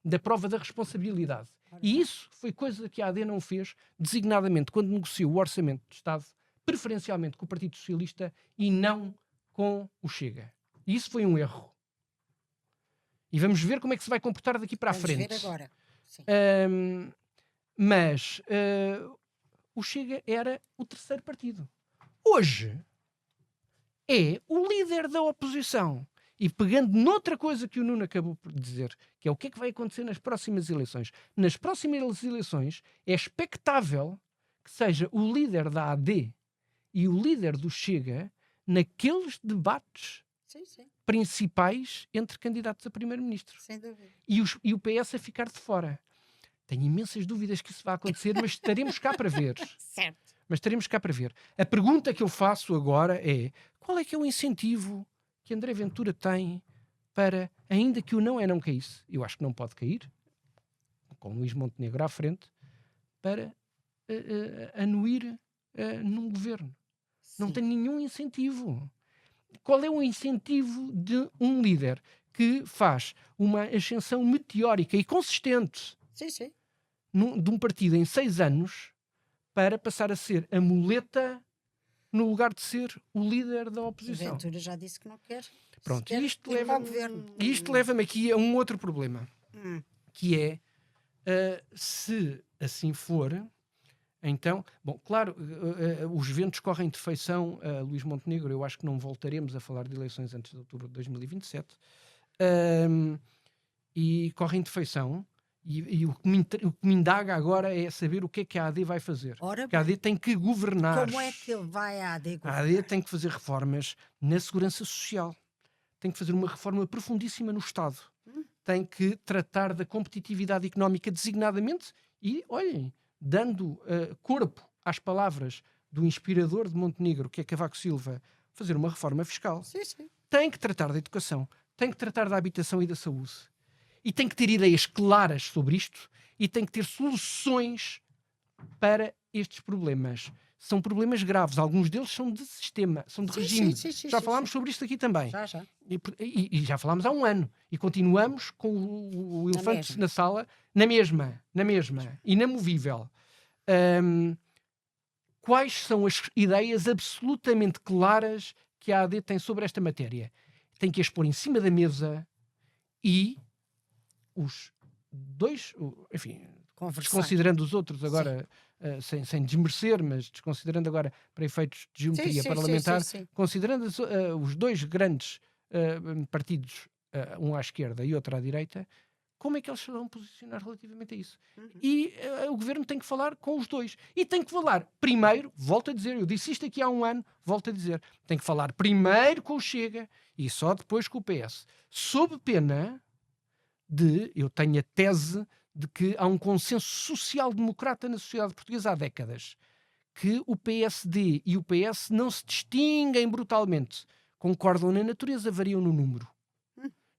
da prova da responsabilidade. E isso foi coisa que a AD não fez, designadamente quando negociou o Orçamento de Estado, preferencialmente com o Partido Socialista e não com o Chega. E isso foi um erro. E vamos ver como é que se vai comportar daqui para a Vamos frente. ver agora. Sim. Mas o Chega era o terceiro partido. Hoje é o líder da oposição. E pegando noutra coisa que o Nuno acabou por dizer, que é o que é que vai acontecer nas próximas eleições. Nas próximas eleições é expectável que seja o líder da AD e o líder do Chega naqueles debates Sim, sim, principais entre candidatos a primeiro-ministro. sem dúvida. E o PS a ficar de fora. Tenho imensas dúvidas que isso vai acontecer, mas estaremos cá para ver. Certo. Mas estaremos cá para ver. A pergunta que eu faço agora é: qual é que é o incentivo que André Ventura tem para, ainda que o não é não caísse, eu acho que não pode cair, com Luís Montenegro à frente, para anuir num governo? Não Sim. tem nenhum incentivo. Qual é o incentivo de um líder que faz uma ascensão meteórica e consistente Sim, sim. de um partido em 6 anos para passar a ser a muleta no lugar de ser o líder da O oposição? Ventura já disse que não quer. Pronto, Quer isto ir para o governo. leva-me aqui a um outro problema, Hum. que é, se assim for, então, bom, claro, os ventos correm de feição a Luís Montenegro. Eu acho que não voltaremos a falar de eleições antes de outubro de 2027. E correm de feição. E o que me indaga agora é saber o que é que a AD vai fazer. Ora Porque a AD bem, tem que governar. como é que ele vai à AD A governar? AD tem que fazer reformas na segurança social. Tem que fazer uma reforma profundíssima no Estado. Tem que tratar da competitividade económica designadamente e, olhem, dando corpo às palavras do inspirador de Montenegro, que é Cavaco Silva, fazer uma reforma fiscal. Sim, sim. Tem que tratar da educação, tem que tratar da habitação e da saúde. E tem que ter ideias claras sobre isto e tem que ter soluções para estes problemas. São problemas graves. Alguns deles são de sistema, são de Sim, regime. sim, Já sim, falámos sim. sobre isto aqui também. Já. E já falámos há um ano. E continuamos com o elefante mesma. na sala, na mesma, inamovível. Quais são as ideias absolutamente claras que a AD tem sobre esta matéria? Tem que as pôr em cima da mesa e os dois, enfim, Conversar. desconsiderando os outros agora, sem desmerecer, mas desconsiderando agora para efeitos de geometria parlamentar, sim. considerando os dois grandes partidos, um à esquerda e outro à direita, como é que eles se vão posicionar relativamente a isso? E o governo tem que falar com os dois. E tem que falar primeiro, volto a dizer, eu disse isto aqui há um ano, volto a dizer, tem que falar primeiro com o Chega e só depois com o PS. Sob pena eu tenho a tese de que há um consenso social-democrata na sociedade portuguesa há décadas, que o PSD e o PS não se distinguem brutalmente. Concordam na natureza, variam no número.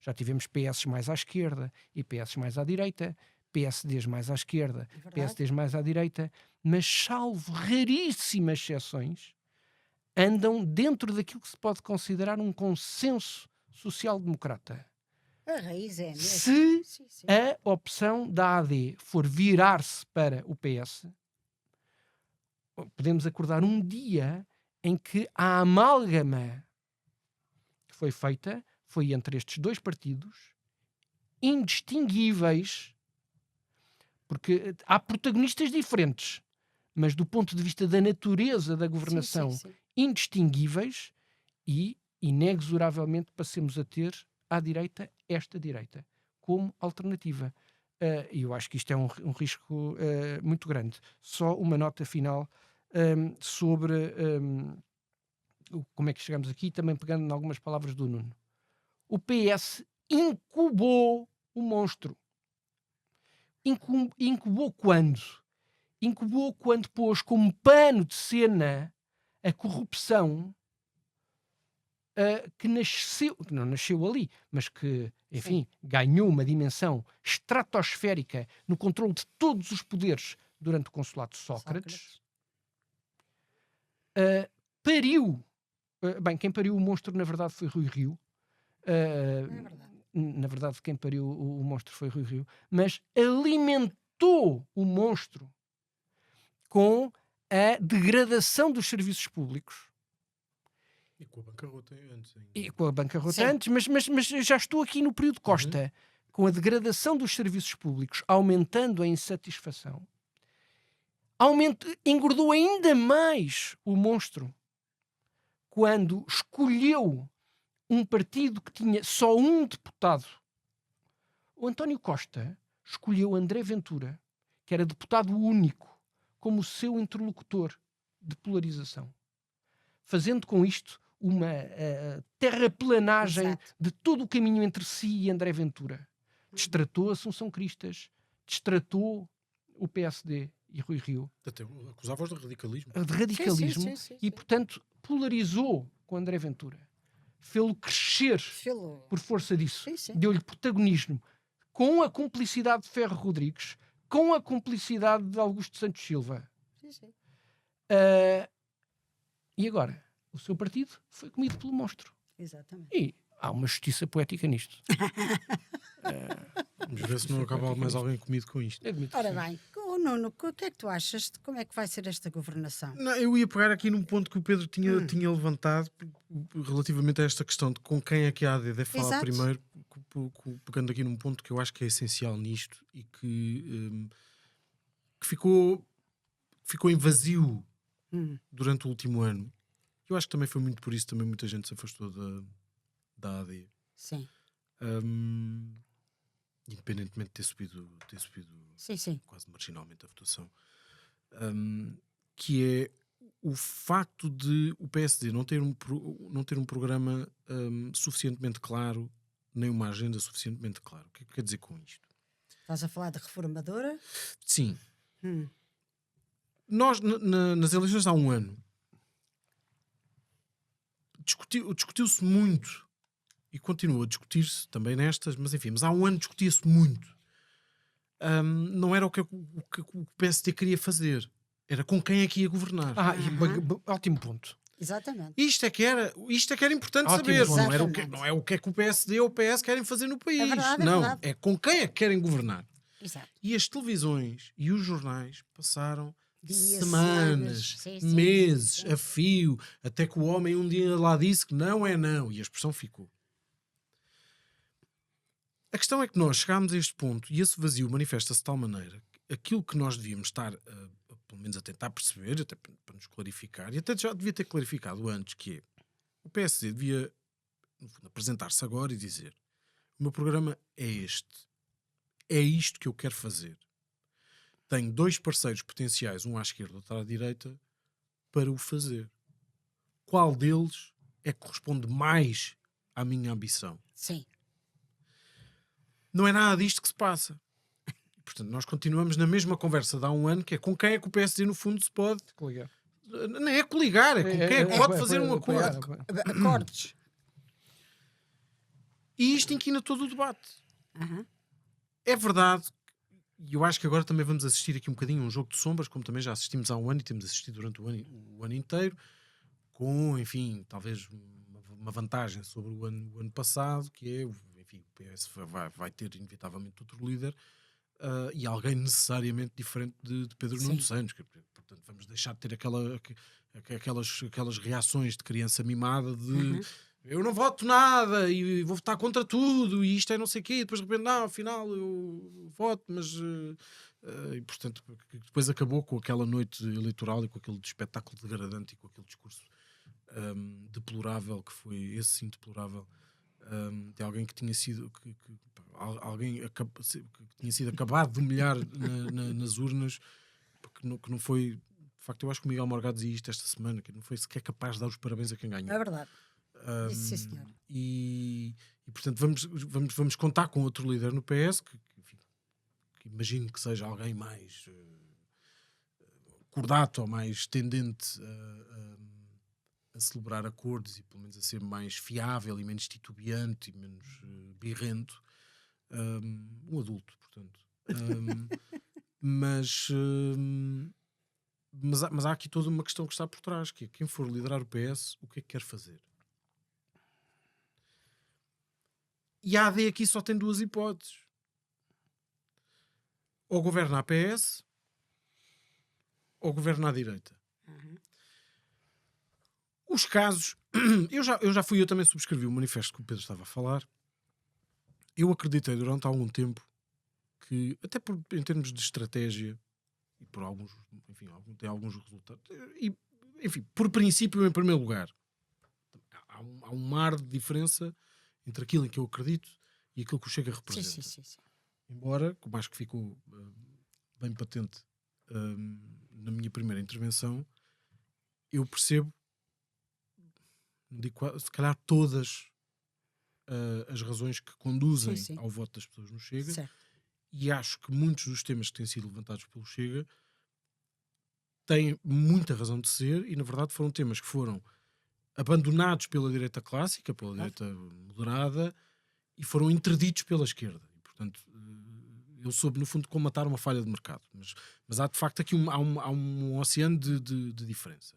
Já tivemos PS mais à esquerda e PS mais à direita, PSDs mais à esquerda, PSDs mais à direita, mas salvo raríssimas exceções, andam dentro daquilo que se pode considerar um consenso social-democrata. A raiz é mesmo. Se Sim. a opção da AD for virar-se para o PS, podemos acordar um dia em que a amálgama que foi feita foi entre estes dois partidos indistinguíveis, porque há protagonistas diferentes, mas do ponto de vista da natureza da governação, Sim. indistinguíveis, e inexoravelmente passemos a ter à direita esta direita como alternativa. E eu acho que isto é um risco muito grande. Só uma nota final sobre como é que chegamos aqui, também pegando em algumas palavras do Nuno. O PS incubou o monstro. Incubou quando? Incubou quando pôs como pano de cena a corrupção que não nasceu ali, mas que, enfim, ganhou uma dimensão estratosférica no controle de todos os poderes durante o consulado de Sócrates. Pariu. Bem, quem pariu o monstro, na verdade, foi Rui Rio. É verdade. Na verdade, quem pariu o monstro foi Rui Rio. Mas alimentou o monstro com a degradação dos serviços públicos E com a bancarrota antes ainda. E com a bancarrota Sim. antes, mas já estou aqui no período Costa, com a degradação dos serviços públicos, aumentando a insatisfação, engordou ainda mais o monstro quando escolheu um partido que tinha só um deputado. O António Costa escolheu André Ventura, que era deputado único, como seu interlocutor de polarização, fazendo com isto uma terraplanagem Exato. de todo o caminho entre si e André Ventura. Destratou Assunção Cristas, destratou o PSD e Rui Rio, Até acusava-os de radicalismo. de radicalismo, Sim. e, portanto, polarizou com André Ventura. Fê-lo crescer Filo. por força disso. Sim. Deu-lhe protagonismo, com a cumplicidade de Ferro Rodrigues, com a cumplicidade de Augusto Santos Silva. Sim. E agora, o seu partido foi comido pelo monstro. Exatamente. E há uma justiça poética nisto. Vamos ver se não acaba mais alguém comido com isto. Admito que Ora sim. bem, Nuno, o que é que tu achas de como é que vai ser esta governação? Não, eu ia pegar aqui num ponto que o Pedro tinha levantado relativamente a esta questão de com quem é que a AD deve falar Exato. primeiro, pegando aqui num ponto que eu acho que é essencial nisto e que ficou em vazio durante o último ano. Eu acho que também foi muito por isso também muita gente se afastou da AD. Sim. Independentemente de ter subido Sim. quase marginalmente a votação, que é o facto de o PSD não ter um programa suficientemente claro, nem uma agenda suficientemente clara. O que é que quer dizer com isto? Estás a falar de reformadora? Sim. Nós, nas eleições há um ano, discutiu-se muito e continua a discutir-se também nestas, mas enfim, mas há um ano discutia-se muito. Não era o que o PSD queria fazer, era com quem é que ia governar. Ótimo ponto. Exatamente. Isto é que era importante Ótimo, saber. exatamente. Não é o que é que o PSD ou o PS querem fazer no país. É verdade, é não, verdade. é com quem é que querem governar. Exato. E as televisões e os jornais passaram Dias, semanas, semanas, sim, meses, sim. a fio, até que o homem um dia lá disse que não é não, e a expressão ficou. A questão é que nós chegámos a este ponto e esse vazio manifesta-se de tal maneira que aquilo que nós devíamos estar, pelo menos a tentar perceber, até para nos clarificar, e até já devia ter clarificado antes, que é, o PSD devia, no fundo, apresentar-se agora e dizer: o meu programa é este. É isto que eu quero fazer. Tenho 2 parceiros potenciais, um à esquerda e outro à direita, para o fazer. Qual deles é que corresponde mais à minha ambição? Sim. Não é nada disto que se passa. Portanto, nós continuamos na mesma conversa de há um ano, que é com quem é que o PSD no fundo se pode... Coligar. Não é coligar, é com quem é que pode fazer um acordo. Acordos. E isto inquina todo o debate. Aham. É verdade, e eu acho que agora também vamos assistir aqui um bocadinho a um jogo de sombras, como também já assistimos há um ano e temos assistido durante o ano inteiro, com, enfim, talvez uma vantagem sobre o ano passado, que é, enfim, o PS vai ter inevitavelmente outro líder, e alguém necessariamente diferente de Pedro Sim. Nuno Santos. Portanto, vamos deixar de ter aquelas reações de criança mimada de eu não voto nada e vou votar contra tudo e isto é não sei o quê, e depois de repente, não, afinal eu voto, mas e portanto depois acabou com aquela noite eleitoral e com aquele espetáculo degradante e com aquele discurso deplorável, que foi esse sim deplorável, de alguém que tinha sido que tinha sido acabado de humilhar nas urnas, que não foi, de facto. Eu acho que o Miguel Morgado dizia isto esta semana, que não foi sequer capaz de dar os parabéns a quem ganhou. É verdade. Isso, sim, senhor. E portanto vamos contar com outro líder no PS enfim, que imagino que seja alguém mais cordato ou mais tendente a celebrar acordos e pelo menos a ser mais fiável e menos titubeante e menos birrento, um adulto, portanto. Mas há aqui toda uma questão que está por trás, que é quem for liderar o PS, o que é que quer fazer? E a AD aqui só tem 2 hipóteses. Ou governa a PS, ou governa à direita. Os casos, eu também subscrevi o manifesto que o Pedro estava a falar. Eu acreditei durante algum tempo que, até em termos de estratégia, e por alguns, enfim, tem alguns resultados, e, enfim, por princípio, em primeiro lugar, há um mar de diferença entre aquilo em que eu acredito e aquilo que o Chega representa. Sim. Embora, como acho que ficou bem patente na minha primeira intervenção, eu percebo, não digo, se calhar todas as razões que conduzem Sim. ao voto das pessoas no Chega, Certo. e acho que muitos dos temas que têm sido levantados pelo Chega têm muita razão de ser, e na verdade foram temas que foram abandonados pela direita clássica, pela direita moderada, e foram interditos pela esquerda. E, portanto, eu soube, no fundo, combater uma falha de mercado. Mas há, de facto, aqui há um oceano de diferença.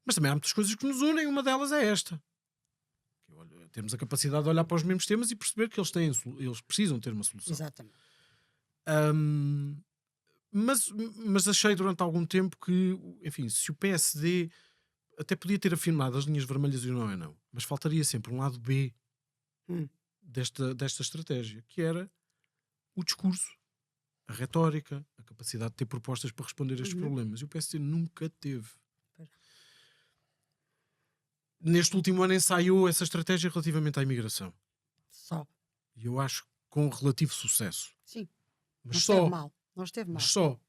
Mas também há muitas coisas que nos unem, uma delas é esta. Temos a capacidade de olhar para os mesmos temas e perceber que eles precisam ter uma solução. Exatamente. Mas achei durante algum tempo que, enfim, se o PSD até podia ter afirmado as linhas vermelhas e o não é não, mas faltaria sempre um lado B desta estratégia, que era o discurso, a retórica, a capacidade de ter propostas para responder a estes problemas. E o PSD nunca teve. Neste último ano ensaiou essa estratégia relativamente à imigração. Só. E eu acho com relativo sucesso. Sim. Mas Não só. esteve mal. Não esteve mal. Mas só.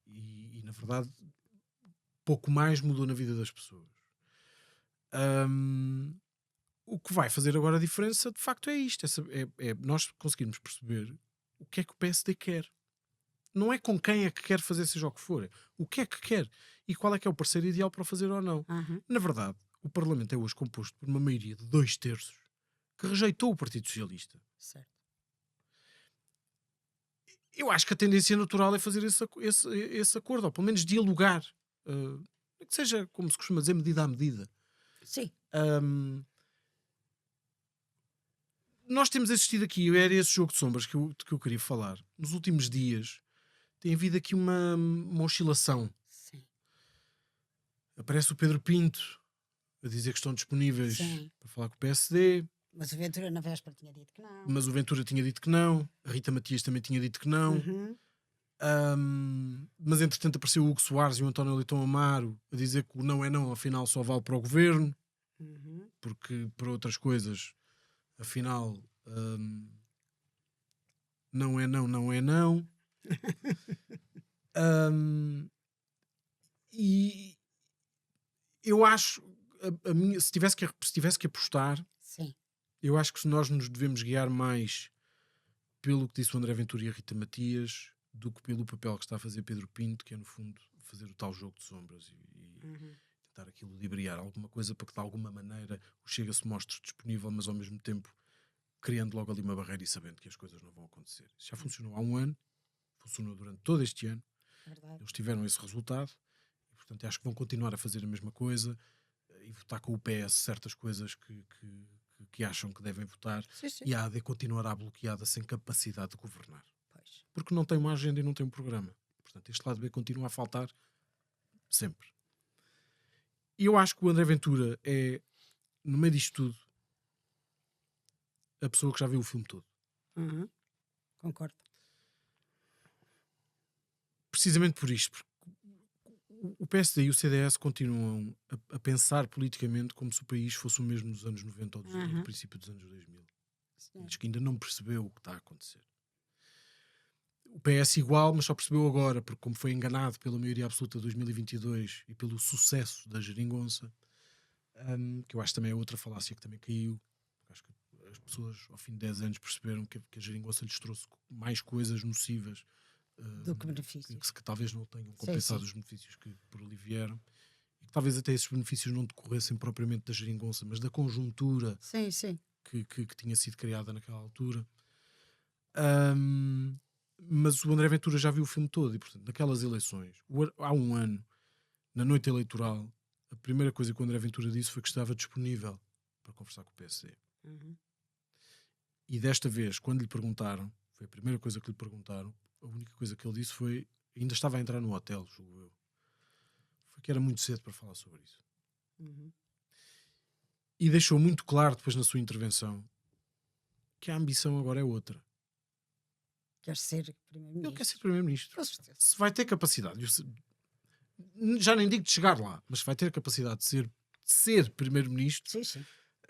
E na verdade, pouco mais mudou na vida das pessoas. O que vai fazer agora a diferença, de facto, é isto. É nós conseguirmos perceber o que é que o PSD quer. Não é com quem é que quer fazer, seja o que for. É o que é que quer. E qual é que é o parceiro ideal para o fazer ou não. Na verdade, o Parlamento é hoje composto por uma maioria de 2/3 que rejeitou o Partido Socialista. Certo. Eu acho que a tendência natural é fazer esse acordo, ou pelo menos dialogar. Que seja, como se costuma dizer, medida a medida. Sim. Nós temos assistido aqui, era esse jogo de sombras que eu queria falar. Nos últimos dias tem havido aqui uma oscilação. Sim. Aparece o Pedro Pinto a dizer que estão disponíveis para falar com o PSD. Mas o Ventura na véspera tinha dito que não. Mas o Ventura tinha dito que não. A Rita Matias também tinha dito que não. Mas entretanto apareceu o Hugo Soares e o António Leitão Amaro a dizer que o não é não, afinal só vale para o governo. Porque para outras coisas, afinal, não é não, não é não. E eu acho, se tivesse que apostar, Sim. eu acho que nós nos devemos guiar mais pelo que disse o André Ventura e a Rita Matias do que pelo papel que está a fazer Pedro Pinto, que é no fundo fazer o tal jogo de sombras e tentar aqui ludibriar alguma coisa para que de alguma maneira o Chega se mostre disponível, mas ao mesmo tempo criando logo ali uma barreira e sabendo que as coisas não vão acontecer. Isso já funcionou há um ano, funcionou durante todo este ano. Verdade. Eles tiveram esse resultado e portanto acho que vão continuar a fazer a mesma coisa e votar com o PS certas coisas que acham que devem votar. Sim. E a AD continuará bloqueada sem capacidade de governar. Pois. Porque não tem uma agenda e não tem um programa. Portanto, este lado B continua a faltar sempre. E eu acho que o André Ventura é, no meio disto tudo, a pessoa que já viu o filme todo. Concordo. Precisamente por isto. Porque o PSD e o CDS continuam a pensar politicamente como se o país fosse o mesmo nos anos 90 ou no princípio dos anos 2000. Diz que ainda não percebeu o que está a acontecer. O PS igual, mas só percebeu agora, porque como foi enganado pela maioria absoluta de 2022 e pelo sucesso da geringonça, que eu acho também é outra falácia que também caiu. Acho que as pessoas, ao fim de 10 anos, perceberam que a geringonça lhes trouxe mais coisas nocivas do que benefícios. que talvez não tenham compensado os benefícios que por ali vieram. E que talvez até esses benefícios não decorressem propriamente da geringonça, mas da conjuntura que tinha sido criada naquela altura. Mas o André Ventura já viu o filme todo e, portanto, naquelas eleições, há um ano, na noite eleitoral, a primeira coisa que o André Ventura disse foi que estava disponível para conversar com o PSD. E desta vez, quando lhe perguntaram, foi a primeira coisa que lhe perguntaram, a única coisa que ele disse foi, ainda estava a entrar no hotel, julgo eu, foi que era muito cedo para falar sobre isso. E deixou muito claro depois na sua intervenção que a ambição agora é outra. Quer ser Ele primeiro-ministro? quer ser primeiro-ministro. Com certeza. Se vai ter capacidade, já nem digo de chegar lá, mas se vai ter capacidade de ser primeiro-ministro, Sim, sim.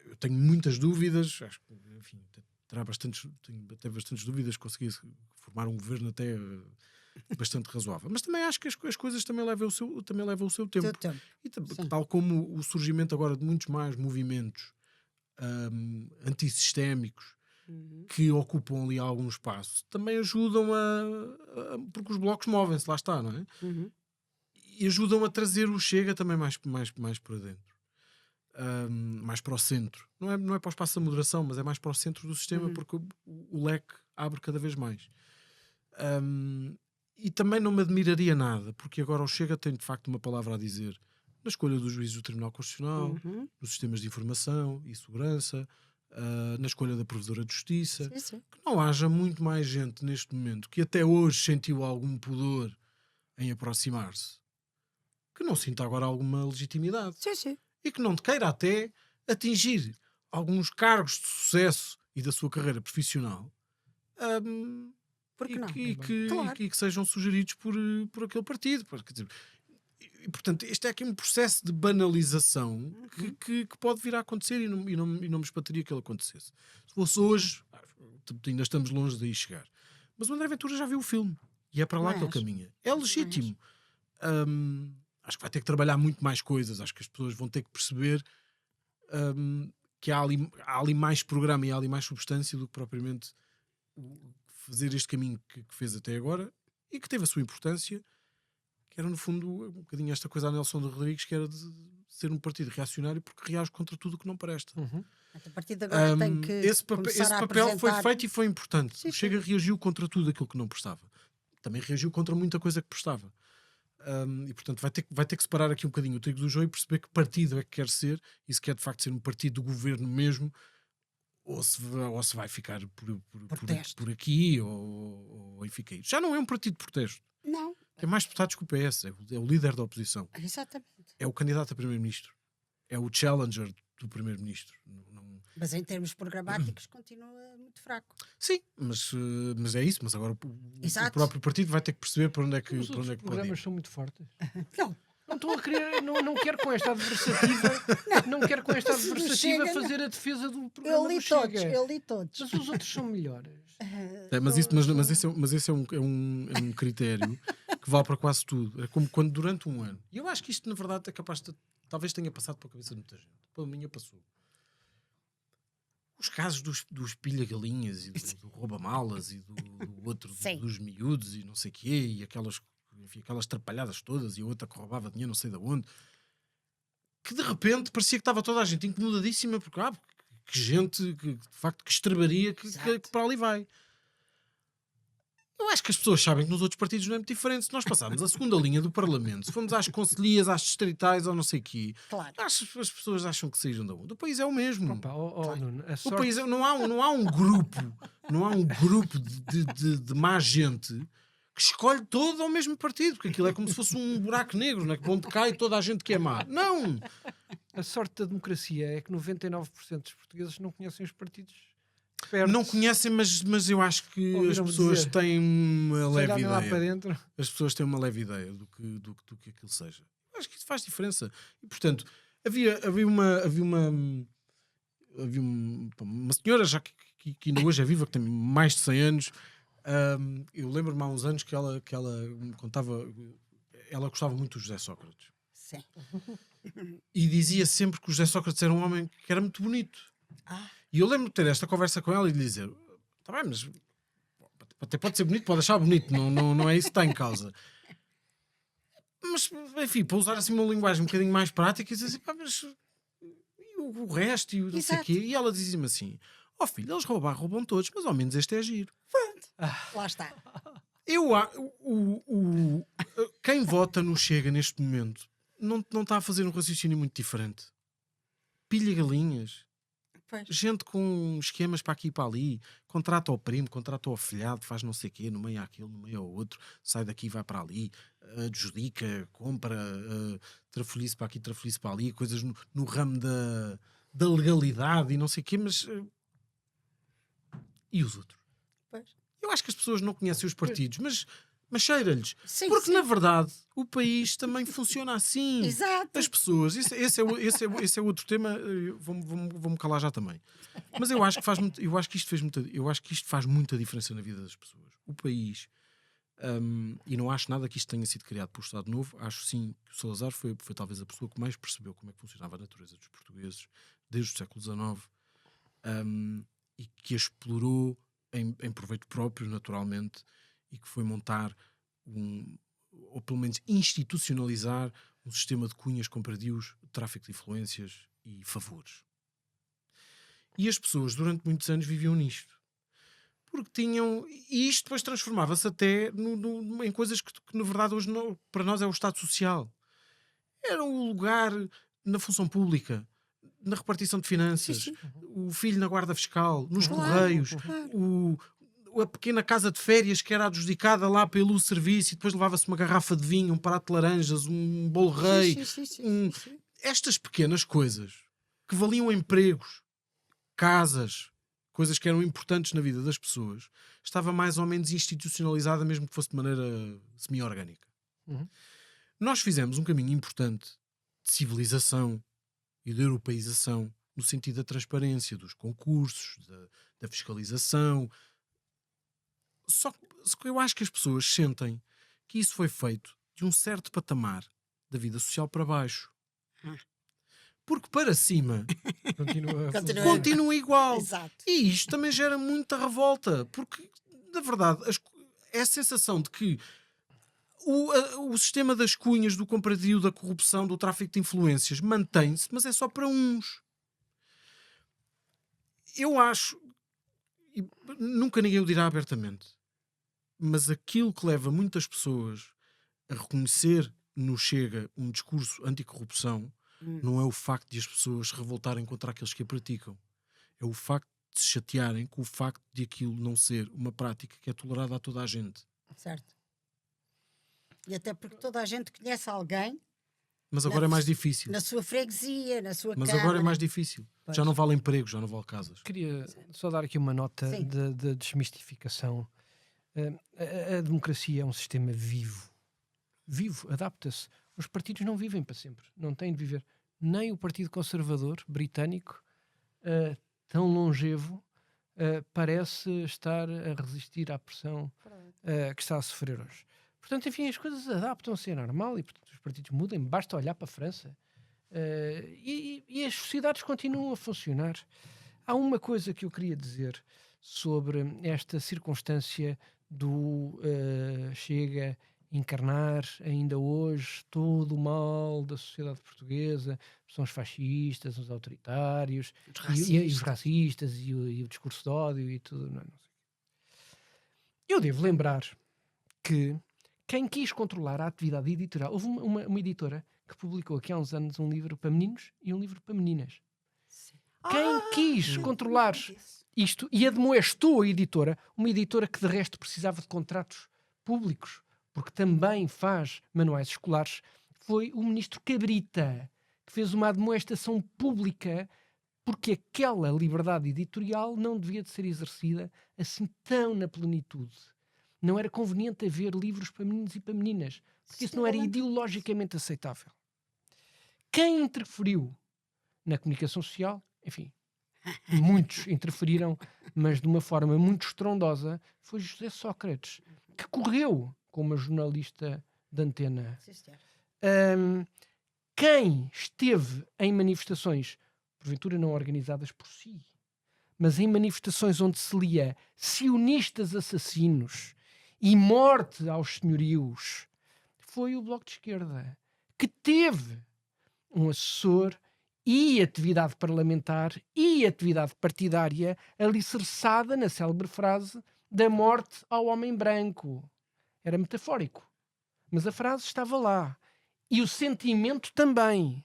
eu tenho muitas dúvidas, acho que, enfim, tenho até bastantes dúvidas que conseguir formar um governo até bastante razoável. Mas também acho que as coisas também levam o seu tempo. Seu tempo. E Sim. tal como o surgimento agora de muitos mais movimentos antissistémicos que ocupam ali algum espaço, também ajudam porque os blocos movem-se, lá está, não é? Uhum. E ajudam a trazer o Chega também mais para dentro. Mais para o centro. Não é para o espaço da moderação, mas é mais para o centro do sistema, porque o leque abre cada vez mais. E também não me admiraria nada, porque agora o Chega tem de facto uma palavra a dizer na escolha dos juízes do Tribunal Constitucional, nos sistemas de informação e segurança, na escolha da Provedora de Justiça. Sim, sim. Que não haja muito mais gente neste momento que até hoje sentiu algum pudor em aproximar-se, que não sinta agora alguma legitimidade. Sim, sim. E que não te queira até atingir alguns cargos de sucesso e da sua carreira profissional, Porque não? e que sejam sugeridos por aquele partido. Quer dizer, e, portanto, este é aqui um processo de banalização que pode vir a acontecer e não me espantaria que ele acontecesse. Se fosse hoje, ainda estamos longe de aí chegar. Mas o André Ventura já viu o filme e é para lá que ele caminha. É legítimo. Acho que vai ter que trabalhar muito mais coisas. Acho que as pessoas vão ter que perceber que há ali mais programa e há ali mais substância do que propriamente fazer este caminho que fez até agora e que teve a sua importância, que era no fundo um bocadinho esta coisa a Nelson de Rodrigues, que era de ser um partido reacionário porque reage contra tudo o que não presta. A partir de agora tem que esse papel foi feito e foi importante. Sim, O Chega reagiu contra tudo aquilo que não prestava. Também reagiu contra muita coisa que prestava. E portanto vai ter que separar aqui um bocadinho o trigo do joio e perceber que partido é que quer ser, e se quer de facto ser um partido do governo mesmo, ou se vai ficar por aqui ou enfim, cair. Já não é um partido de protesto. Não. Tem mais deputados que o PS, é o líder da oposição. Exatamente. É o candidato a primeiro-ministro. É o challenger do primeiro-ministro. Mas em termos programáticos continua muito fraco. Sim, mas é isso. Mas agora o próprio partido vai ter que perceber para onde é que Os pode ir. programas são muito fortes. Não. Não estou a querer, não quero com esta adversativa, não quero com esta adversativa fazer a defesa do programa do Chega. Eu li todos. Mas os outros são melhores. Mas esse é um critério que vale para quase tudo. É como quando durante um ano. E eu acho que isto, na verdade, é capaz de. Talvez tenha passado pela cabeça de muita gente. Pela minha passou. Os casos dos pilha-galinhas e do rouba-malas e do outro, dos miúdos e não sei o quê, e aquelas trapalhadas todas, e a outra que roubava dinheiro não sei de onde, que de repente parecia que estava toda a gente incomodadíssima, porque que gente que de facto que estrebaria que para ali vai. Eu acho que as pessoas sabem que nos outros partidos não é muito diferente. Se nós passarmos a segunda linha do Parlamento, se formos às concelhias, às distritais ou não sei o quê, claro. As pessoas acham que saíram da onde? O país é o mesmo. Opa, Nuno, O país não há um grupo de má gente que escolhe todo ao mesmo partido, porque aquilo é como se fosse um buraco negro, não é? Onde cai toda a gente que é má. Não! A sorte da democracia é que 99% dos portugueses não conhecem os partidos perto. Não conhecem, mas eu acho que as pessoas têm uma leve lá para ideia. dentro. As pessoas têm uma leve ideia do que aquilo seja. Eu acho que isso faz diferença. E, portanto, havia uma senhora já que ainda hoje é viva, que tem mais de 100 anos. Eu lembro-me há uns anos que ela me contava, ela gostava muito do José Sócrates. Sim. E dizia sempre que o José Sócrates era um homem que era muito bonito. E eu lembro de ter esta conversa com ela e de lhe dizer: tá bem, mas até pode ser bonito, pode achar bonito, não é isso que está em causa. Mas, enfim, para usar assim uma linguagem um bocadinho mais prática, e dizer assim: mas e o resto, e o não sei o quê. E ela dizia-me assim: filho, eles roubam todos, mas ao menos este é giro. Lá está. Quem vota no Chega neste momento não está a fazer um raciocínio muito diferente. Pilha galinhas. Pois. Gente com esquemas para aqui e para ali, contrata ao primo, contrata ao afilhado, faz não sei o quê, no meio àquele, no meio ao outro, sai daqui e vai para ali, adjudica, compra, trafolhice para aqui, trafolhice para ali, coisas no ramo da legalidade e não sei o quê, mas... e os outros? Pois. Eu acho que as pessoas não conhecem os partidos, mas cheira-lhes. Sim, Porque, sim. na verdade, o país também funciona assim. Exato. As pessoas, esse é outro tema, vou-me calar já também. Mas eu acho que isto faz muita diferença na vida das pessoas. O país, e não acho nada que isto tenha sido criado por Estado Novo, acho sim que o Salazar foi talvez a pessoa que mais percebeu como é que funcionava a natureza dos portugueses desde o século XIX, e que a explorou em proveito próprio, naturalmente, e que foi montar ou pelo menos institucionalizar um sistema de cunhas, compradios, tráfico de influências e favores. E as pessoas durante muitos anos viviam nisto. Porque tinham... E isto depois transformava-se até em coisas que na verdade hoje para nós é o Estado Social. Era o lugar na função pública, na repartição de finanças, Sim, o filho na guarda fiscal, nos Claro, correios, claro. a pequena casa de férias que era adjudicada lá pelo serviço e depois levava-se uma garrafa de vinho, um prato de laranjas, um bolo rei. Sim. Estas pequenas coisas que valiam empregos, casas, coisas que eram importantes na vida das pessoas, estava mais ou menos institucionalizada, mesmo que fosse de maneira semi-orgânica. Nós fizemos um caminho importante de civilização e de europeização no sentido da transparência, dos concursos, da fiscalização. Só que eu acho que as pessoas sentem que isso foi feito de um certo patamar da vida social para baixo. Porque para cima continua igual. Exato. E isto também gera muita revolta. Porque, na verdade, é a sensação de que o sistema das cunhas, do compradio, da corrupção, do tráfico de influências mantém-se, mas é só para uns. Eu acho, e nunca ninguém o dirá abertamente, mas aquilo que leva muitas pessoas a reconhecer no Chega um discurso anticorrupção não é o facto de as pessoas se revoltarem contra aqueles que a praticam. É o facto de se chatearem com o facto de aquilo não ser uma prática que é tolerada a toda a gente. Certo. E até porque toda a gente conhece alguém. Mas agora é mais difícil. Na sua freguesia, na sua Mas câmara. agora é mais difícil. Pois. Já não vale emprego, já não vale casas. Queria só dar aqui uma nota Sim. de desmistificação. A democracia é um sistema vivo. Vivo, adapta-se. Os partidos não vivem para sempre. Não têm de viver. Nem o Partido Conservador britânico, tão longevo, parece estar a resistir à pressão que está a sofrer hoje. Portanto, enfim, as coisas adaptam-se, é normal, e portanto, os partidos mudam, basta olhar para a França. E as sociedades continuam a funcionar. Há uma coisa que eu queria dizer sobre esta circunstância do Chega encarnar ainda hoje todo o mal da sociedade portuguesa, são os fascistas, os autoritários, e os racistas, e o discurso de ódio e tudo. Não sei. Eu devo lembrar que quem quis controlar a atividade editorial, houve uma editora que publicou aqui há uns anos um livro para meninos e um livro para meninas. Quem quis controlar isto e admoestou a editora, uma editora que de resto precisava de contratos públicos, porque também faz manuais escolares, foi o ministro Cabrita, que fez uma admoestação pública porque aquela liberdade editorial não devia de ser exercida assim tão na plenitude. Não era conveniente haver livros para meninos e para meninas, porque isso não era ideologicamente aceitável. Quem interferiu na comunicação social, enfim, muitos interferiram, mas de uma forma muito estrondosa, foi José Sócrates, que correu com uma jornalista de antena. Quem esteve em manifestações, porventura não organizadas por si, mas em manifestações onde se lia sionistas assassinos e morte aos senhorios, foi o Bloco de Esquerda, que teve um assessor e atividade parlamentar e atividade partidária alicerçada na célebre frase da morte ao homem branco. Era metafórico, mas a frase estava lá. E o sentimento também.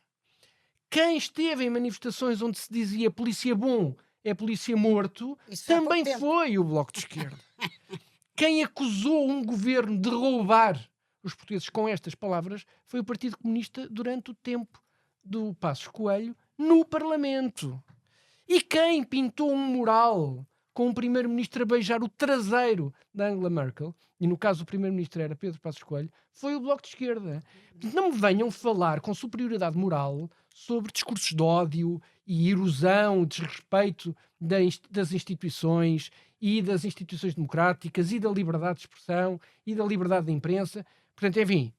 Quem esteve em manifestações onde se dizia polícia bom é polícia morto, também foi o Bloco de Esquerda. Quem acusou um governo de roubar os portugueses com estas palavras foi o Partido Comunista durante o tempo do Passos Coelho no Parlamento. E quem pintou um mural com o primeiro-ministro a beijar o traseiro da Angela Merkel, e no caso o primeiro-ministro era Pedro Passos Coelho, foi o Bloco de Esquerda. Portanto, não me venham falar com superioridade moral sobre discursos de ódio e erosão, desrespeito das instituições e das instituições democráticas e da liberdade de expressão e da liberdade de imprensa. Portanto, enfim,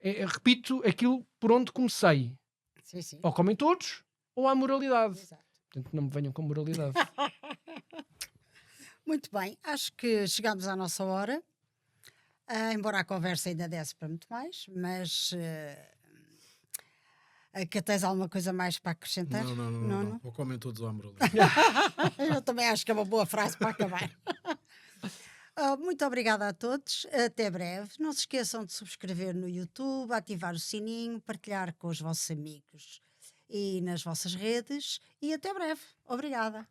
repito aquilo por onde comecei. Sim, sim. Ou comem todos, ou há moralidade. Exato. Portanto, não me venham com moralidade. Muito bem, acho que chegamos à nossa hora. Embora a conversa ainda desse para muito mais, mas que tens alguma coisa mais para acrescentar? Não. Ou comem todos ou há moralidade. Eu também acho que é uma boa frase para acabar. Muito obrigada a todos. Até breve. Não se esqueçam de subscrever no YouTube, ativar o sininho, partilhar com os vossos amigos e nas vossas redes. E até breve. Obrigada.